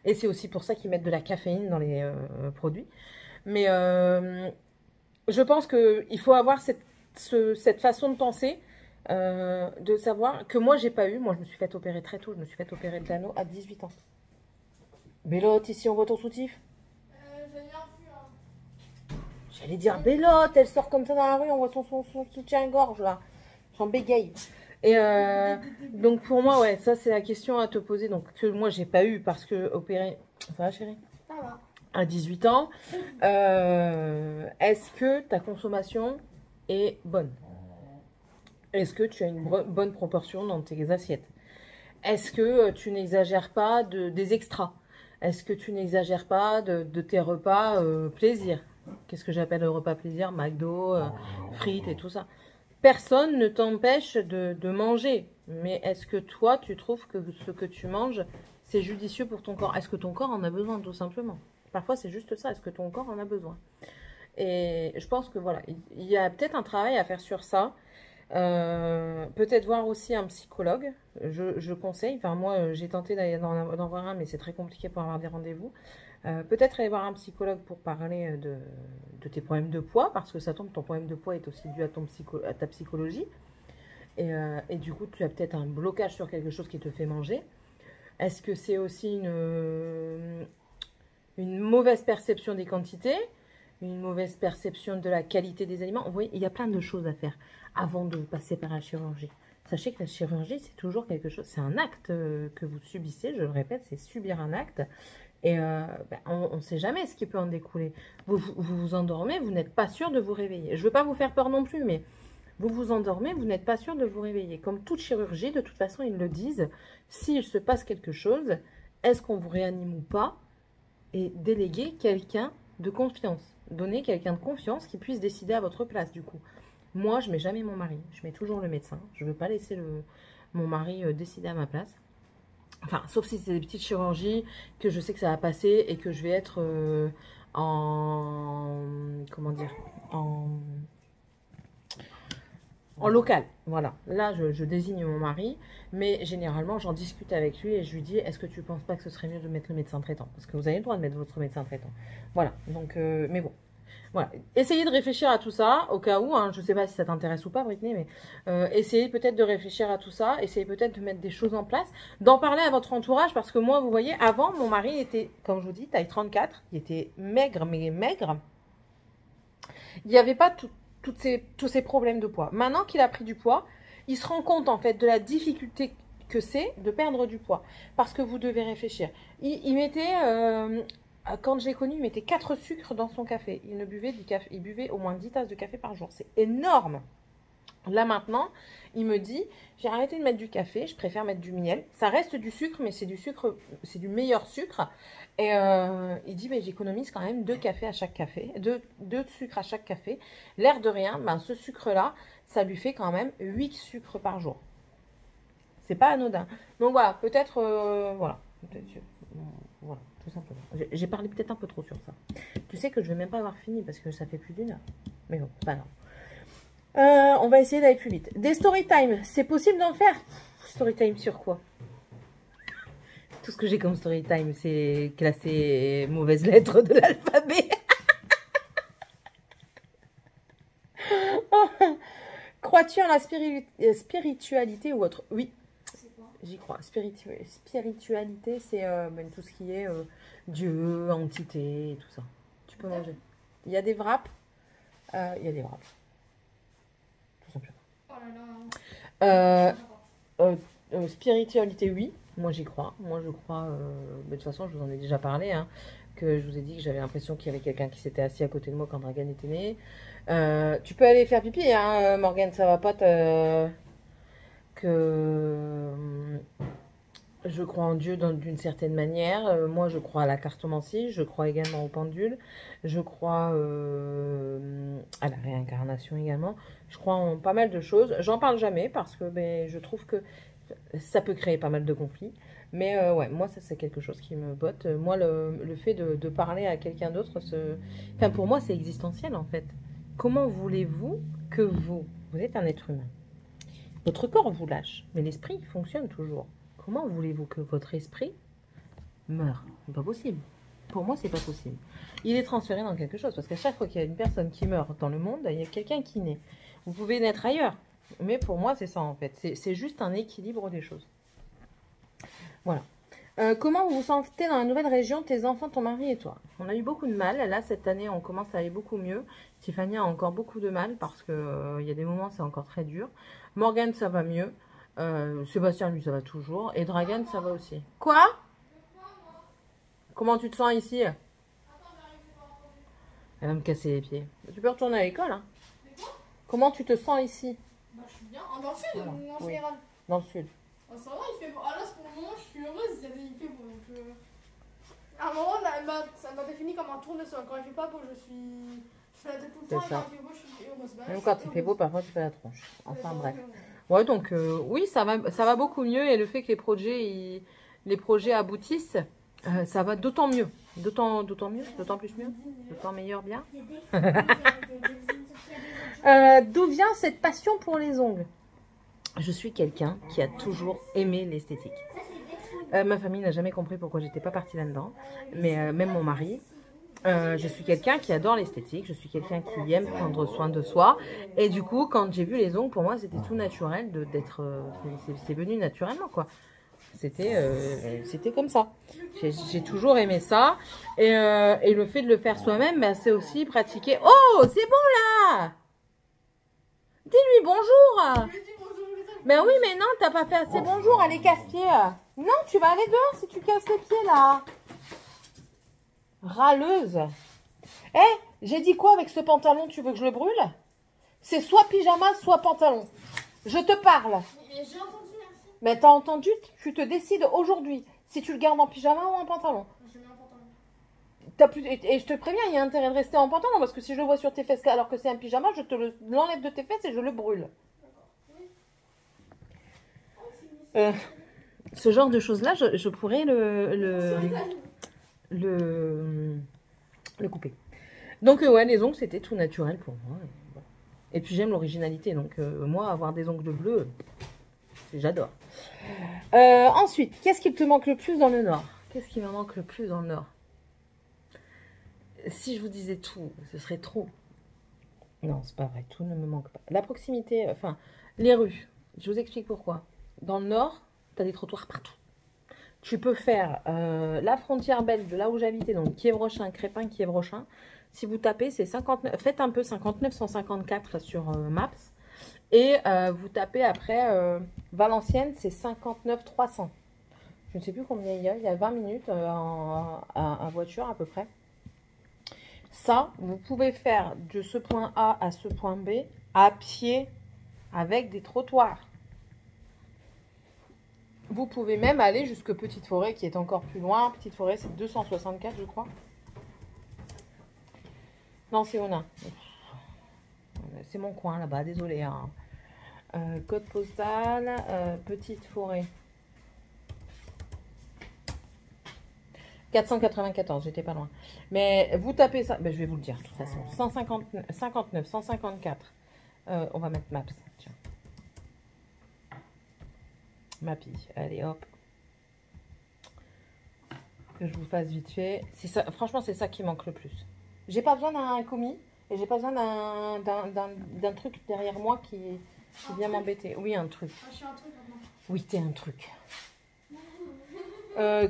Et c'est aussi pour ça qu'ils mettent de la caféine dans les produits. Mais je pense qu'il faut avoir cette façon de penser, de savoir que moi, j'ai pas eu. Moi, je me suis fait opérer très tôt. Je me suis fait opérer de l'anneau à 18 ans. Bélote, ici, on voit ton soutif. J'allais dire Bélote, elle sort comme ça dans la rue, on voit son soutien-gorge, là. J'en bégaye. Et donc, pour moi, ouais, ça, c'est la question à te poser. Donc, que moi, j'ai pas eu parce que opérer... Ça va, chérie? Ça va. À 18 ans, est-ce que ta consommation est bonne? Est-ce que tu as une bonne proportion dans tes assiettes? Est-ce que tu n'exagères pas des extras? Est-ce que tu n'exagères pas de tes repas plaisir? Qu'est-ce que j'appelle le repas plaisir? McDo, frites et tout ça. Personne ne t'empêche de manger. Mais est-ce que toi, tu trouves que ce que tu manges, c'est judicieux pour ton corps? Est-ce que ton corps en a besoin, tout simplement? Parfois, c'est juste ça. Est-ce que ton corps en a besoin? Et je pense que voilà, il y a peut-être un travail à faire sur ça. Peut-être voir aussi un psychologue. Je conseille. Enfin, moi, j'ai tenté d'en voir un, mais c'est très compliqué pour avoir des rendez-vous. Peut-être aller voir un psychologue pour parler de tes problèmes de poids, parce que ça tombe, ton problème de poids est aussi dû à ta psychologie. Et du coup, tu as peut-être un blocage sur quelque chose qui te fait manger. Est-ce que c'est aussi une mauvaise perception des quantités, une mauvaise perception de la qualité des aliments? Vous voyez, il y a plein de choses à faire avant de passer par la chirurgie. Sachez que la chirurgie, c'est toujours quelque chose, c'est un acte que vous subissez, je le répète, c'est subir un acte. Et on ne sait jamais ce qui peut en découler. Vous vous endormez, vous n'êtes pas sûr de vous réveiller. Je ne veux pas vous faire peur non plus, mais vous vous endormez, vous n'êtes pas sûr de vous réveiller. Comme toute chirurgie, de toute façon, ils le disent, s'il se passe quelque chose, est-ce qu'on vous réanime ou pas? Et déléguer quelqu'un de confiance. Donner quelqu'un de confiance qui puisse décider à votre place, du coup. Moi, je ne mets jamais mon mari. Je mets toujours le médecin. Je ne veux pas laisser mon mari décider à ma place. Enfin, sauf si c'est des petites chirurgies que je sais que ça va passer et que je vais être comment dire, en local. Voilà. Là, je désigne mon mari, mais généralement, j'en discute avec lui et je lui dis, est-ce que tu ne penses pas que ce serait mieux de mettre le médecin traitant? Parce que vous avez le droit de mettre votre médecin traitant. Voilà. Donc, mais bon. Voilà, essayez de réfléchir à tout ça, au cas où, hein, je ne sais pas si ça t'intéresse ou pas, Britney, mais essayez peut-être de réfléchir à tout ça, essayez peut-être de mettre des choses en place, d'en parler à votre entourage, parce que moi, vous voyez, avant, mon mari était, comme je vous dis, taille 34, il était maigre, mais maigre. Il n'y avait pas tous ces problèmes de poids. Maintenant qu'il a pris du poids, il se rend compte, en fait, de la difficulté que c'est de perdre du poids, parce que vous devez réfléchir. Il mettait... quand je l'ai connu, il mettait 4 sucres dans son café. Il buvait au moins 10 tasses de café par jour. C'est énorme. Là maintenant, il me dit, j'ai arrêté de mettre du café, je préfère mettre du miel. Ça reste du sucre, mais c'est du sucre, c'est du meilleur sucre. Et il dit, mais j'économise quand même 2 cafés à chaque café, 2 sucres à chaque café. L'air de rien, ben, ce sucre-là, ça lui fait quand même 8 sucres par jour. C'est pas anodin. Donc voilà, peut-être, voilà. Voilà, tout simplement. J'ai parlé peut-être un peu trop sur ça. Tu sais que je vais même pas avoir fini parce que ça fait plus d'1 heure. Mais bon, pas grave. On va essayer d'aller plus vite. Des story time, c'est possible d'en faire? Story time sur quoi? Tout ce que j'ai comme story time, c'est classer mauvaises lettres de l'alphabet. Crois-tu en la spiritualité ou autre? Oui. J'y crois. Spiritualité, c'est ben, tout ce qui est Dieu, entité, et tout ça. Tu peux manger. Il y a des wraps. Il y a des wraps. Tout simplement. Oh là là. Spiritualité, oui. Moi, j'y crois. Moi, je crois... mais de toute façon, je vous en ai déjà parlé. Hein, que je vous ai dit que j'avais l'impression qu'il y avait quelqu'un qui s'était assis à côté de moi quand Dragan était né. Tu peux aller faire pipi, hein, Morgane. Ça va pas te... Je crois en Dieu d'une certaine manière. Moi, je crois à la cartomancie. Je crois également au pendule. Je crois à la réincarnation également. Je crois en pas mal de choses. J'en parle jamais parce que ben, je trouve que ça peut créer pas mal de conflits. Mais ouais, moi, ça, c'est quelque chose qui me botte. Moi, le fait de parler à quelqu'un d'autre, enfin, pour moi, c'est existentiel, en fait. Comment voulez-vous que vous êtes un être humain? Votre corps vous lâche, mais l'esprit fonctionne toujours. Comment voulez-vous que votre esprit meure? C'est pas possible. Pour moi, c'est pas possible. Il est transféré dans quelque chose, parce qu'à chaque fois qu'il y a une personne qui meurt dans le monde, il y a quelqu'un qui naît. Vous pouvez naître ailleurs, mais pour moi, c'est ça en fait. C'est juste un équilibre des choses. Voilà. Comment vous vous sentez dans la nouvelle région, tes enfants, ton mari et toi? On a eu beaucoup de mal. Là, cette année, on commence à aller beaucoup mieux. Tiffany a encore beaucoup de mal parce que y a des moments, c'est encore très dur. Morgane, ça va mieux. Sébastien, lui, ça va toujours. Et Dragan, ça va aussi. Quoi? Comment tu te sens ici? Elle va me casser les pieds. Tu peux retourner à l'école, hein? Comment tu te sens ici? Bah, je suis bien. Dans le sud Voilà. ou en Oui. général? Dans le sud. Ah, ça va, il fait beau. Ah là, pour le moment, je suis heureuse, il fait beau. Donc, à un moment, ça m'a défini comme un tournesol. Quand il fait pas beau, je fais la tête tout le temps. Et quand il fait beau, je suis heureuse. Bah, Même quand il fait beau, parfois tu fais la tronche. Enfin bref. Ouais, donc oui, ça va beaucoup mieux. Et le fait que les projets aboutissent, ça va d'autant mieux. D'autant mieux, d'autant plus mieux, d'autant meilleur bien. D'où vient cette passion pour les ongles? Je suis quelqu'un qui a toujours aimé l'esthétique. Ma famille n'a jamais compris pourquoi j'étais pas partie là-dedans, mais même mon mari. Je suis quelqu'un qui adore l'esthétique, je suis quelqu'un qui aime prendre soin de soi. Et du coup, quand j'ai vu les ongles, pour moi, c'était tout naturel d'être... c'est venu naturellement, quoi. C'était comme ça. J'ai toujours aimé ça. Et le fait de le faire soi-même, ben, c'est aussi pratiquer... Oh, c'est bon, là! Dis-lui bonjour! Ben oui, mais non, t'as pas fait assez bonjour, allez, casse-pied. Non, tu vas aller dehors si tu casses les pieds, là. Râleuse. Eh, j'ai dit quoi avec ce pantalon? Tu veux que je le brûle? C'est soit pyjama, soit pantalon. Je te parle. J'ai entendu, merci. Mais t'as entendu? Tu te décides aujourd'hui si tu le gardes en pyjama ou en pantalon. Je mets un pantalon. Et je te préviens, il y a intérêt de rester en pantalon parce que si je le vois sur tes fesses alors que c'est un pyjama, je te l'enlève de tes fesses et je le brûle. Ce genre de choses-là, je pourrais le couper. Donc ouais, les ongles, c'était tout naturel pour moi. Et puis j'aime l'originalité, donc moi, avoir des ongles bleus, j'adore. Ensuite, qu'est-ce qui te manque le plus dans le Nord? Qu'est-ce qui me manque le plus dans le Nord? Si je vous disais tout, ce serait trop. Non, c'est pas vrai, tout ne me manque pas. La proximité, enfin, les rues, je vous explique pourquoi. Dans le Nord, tu as des trottoirs partout. Tu peux faire la frontière belge de là où j'habitais, donc Kiévrochin, Crépin, Kiévrochin. Si vous tapez, c'est 59, faites un peu 59 154 sur Maps. Et vous tapez après Valenciennes, c'est 59 300. Je ne sais plus combien il y a 20 minutes en voiture à peu près. Ça, vous pouvez faire de ce point A à ce point B à pied avec des trottoirs. Vous pouvez même aller jusque Petite Forêt qui est encore plus loin. Petite Forêt, c'est 264, je crois. Non, c'est Onin. C'est mon coin là-bas, désolé. Hein. Code postal, Petite Forêt. 494, j'étais pas loin. Mais vous tapez ça, ben, je vais vous le dire de toute façon. 59, 154. On va mettre Maps. Tiens. Mappy, allez hop. Que je vous fasse vite fait. Ça, franchement, c'est ça qui manque le plus. J'ai pas besoin d'un commis et j'ai pas besoin d'un truc derrière moi Tu viens m'embêter. Oui, un truc. Ah, je suis un truc maintenant. Oui, t'es un truc.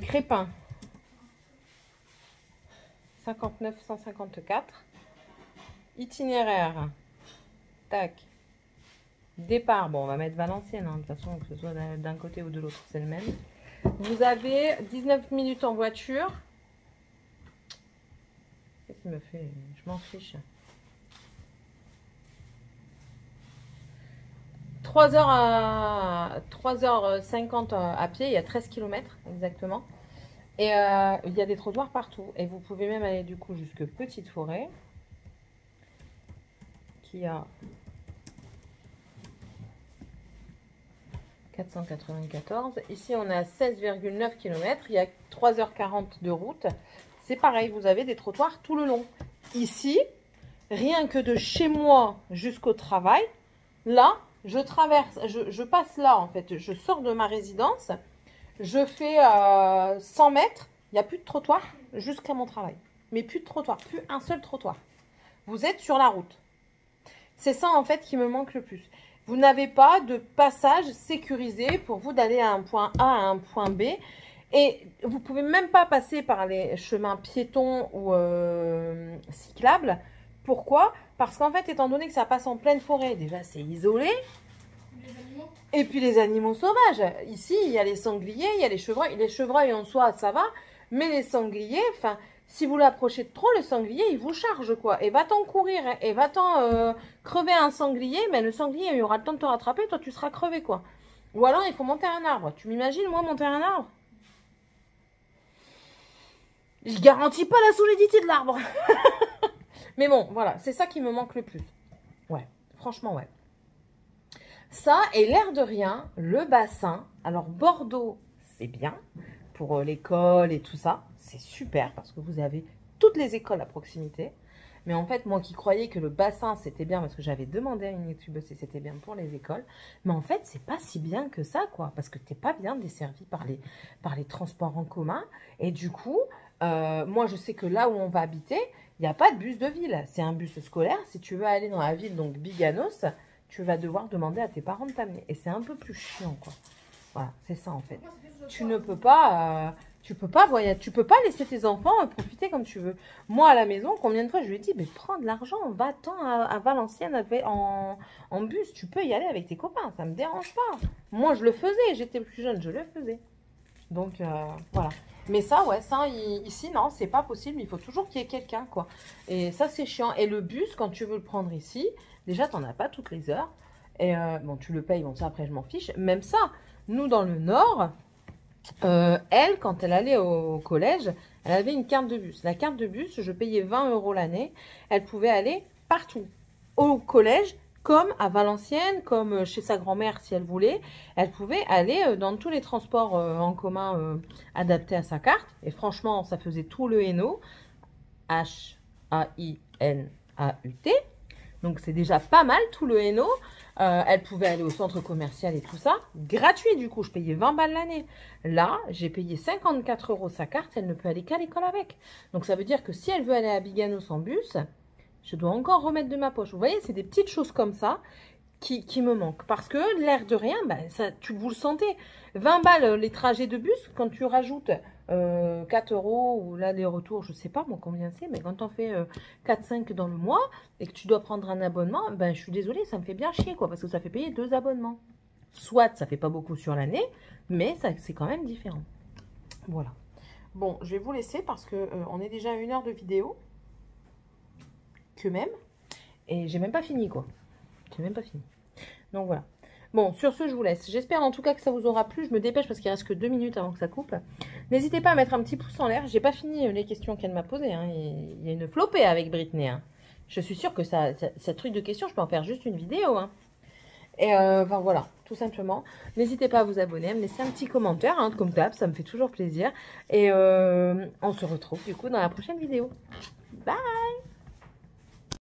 Crépin. 59 154. Itinéraire. Tac. Départ. Bon, on va mettre Valenciennes. Hein, de toute façon, que ce soit d'un côté ou de l'autre, c'est le même. Vous avez 19 minutes en voiture. Qu'est-ce qu'il me fait? Je m'en fiche. 3h50 à pied, il y a 13 km exactement. Et il y a des trottoirs partout. Et vous pouvez même aller du coup jusque Petite Forêt, qui a 494. Ici, on est à 16,9 km. Il y a 3h40 de route. C'est pareil, vous avez des trottoirs tout le long. Ici, rien que de chez moi jusqu'au travail, là, je traverse, je passe là en fait, je sors de ma résidence, je fais 100 mètres, il n'y a plus de trottoir jusqu'à mon travail. Mais plus de trottoir, plus un seul trottoir. Vous êtes sur la route. C'est ça en fait qui me manque le plus. Vous n'avez pas de passage sécurisé pour vous d'aller à un point A à un point B. Et vous ne pouvez même pas passer par les chemins piétons ou cyclables. Pourquoi? Parce qu'en fait, étant donné que ça passe en pleine forêt, déjà c'est isolé. Et puis les animaux sauvages. Ici, il y a les sangliers, il y a les chevreuils. Les chevreuils en soi, ça va. Mais les sangliers, enfin, si vous l'approchez de trop, le sanglier, il vous charge, quoi. Et va-t'en courir, hein, et va-t'en crever un sanglier. Mais le sanglier, il aura le temps de te rattraper, toi, tu seras crevé, quoi. Ou alors, il faut monter un arbre. Tu m'imagines, moi, monter un arbre? Je garantis pas la solidité de l'arbre. Mais bon, voilà, c'est ça qui me manque le plus. Ouais, franchement, ouais. Ça, et l'air de rien, le bassin. Alors, Bordeaux, c'est bien pour l'école et tout ça. C'est super parce que vous avez toutes les écoles à proximité. Mais en fait, moi qui croyais que le bassin, c'était bien parce que j'avais demandé à une youtubeuse si c'était bien pour les écoles. Mais en fait, c'est pas si bien que ça, quoi. Parce que t'es pas bien desservi par les transports en commun. Et du coup, moi, je sais que là où on va habiter, il n'y a pas de bus de ville. C'est un bus scolaire. Si tu veux aller dans la ville, donc Biganos, tu vas devoir demander à tes parents de t'amener. Et c'est un peu plus chiant, quoi. Voilà, c'est ça, en fait. Tu ne peux pas... tu peux pas voyager, tu peux pas laisser tes enfants profiter comme tu veux. Moi, à la maison, combien de fois je lui ai dit, mais prends de l'argent, va-t'en à Valenciennes en bus. Tu peux y aller avec tes copains, ça me dérange pas. Moi, je le faisais, j'étais plus jeune, je le faisais. Donc, voilà. Mais ça, ouais, ça, ici, non, c'est pas possible. Il faut toujours qu'il y ait quelqu'un, quoi. Et ça, c'est chiant. Et le bus, quand tu veux le prendre ici, déjà, t'en as pas toutes les heures. Et bon, tu le payes, bon, ça, après, je m'en fiche. Même ça, nous, dans le Nord, elle, quand elle allait au collège, elle avait une carte de bus. La carte de bus, je payais 20 € l'année. Elle pouvait aller partout. Au collège, comme à Valenciennes, comme chez sa grand-mère si elle voulait. Elle pouvait aller dans tous les transports en commun adaptés à sa carte. Et franchement, ça faisait tout le Hainaut. H-A-I-N-A-U-T. Donc c'est déjà pas mal tout le Hainaut. Elle pouvait aller au centre commercial et tout ça. Gratuit du coup, je payais 20 balles l'année. Là, j'ai payé 54 € sa carte. Elle ne peut aller qu'à l'école avec. Donc ça veut dire que si elle veut aller à Biganos en bus... je dois encore remettre de ma poche. Vous voyez, c'est des petites choses comme ça qui me manquent. Parce que l'air de rien, ben, ça, vous le sentez. 20 balles les trajets de bus, quand tu rajoutes 4 € ou là les retours, je sais pas moi combien c'est, mais quand on fait 4-5 dans le mois et que tu dois prendre un abonnement, ben je suis désolée, ça me fait bien chier quoi, parce que ça fait payer 2 abonnements. Soit ça fait pas beaucoup sur l'année, mais c'est quand même différent. Voilà. Bon, je vais vous laisser parce que on est déjà à 1 heure de vidéo. Que même, et j'ai même pas fini quoi, j'ai même pas fini, donc voilà. Bon, sur ce je vous laisse, j'espère en tout cas que ça vous aura plu. Je me dépêche parce qu'il reste que 2 minutes avant que ça coupe. N'hésitez pas à mettre un petit pouce en l'air, j'ai pas fini les questions qu'elle m'a posées, hein. Il y a une flopée avec Britney, hein. Je suis sûre que ça truc de questions, je peux en faire juste une vidéo, hein. Et enfin voilà, tout simplement. N'hésitez pas à vous abonner, à me laisser un petit commentaire, hein, comme d'hab, ça me fait toujours plaisir. Et on se retrouve du coup dans la prochaine vidéo. Bye!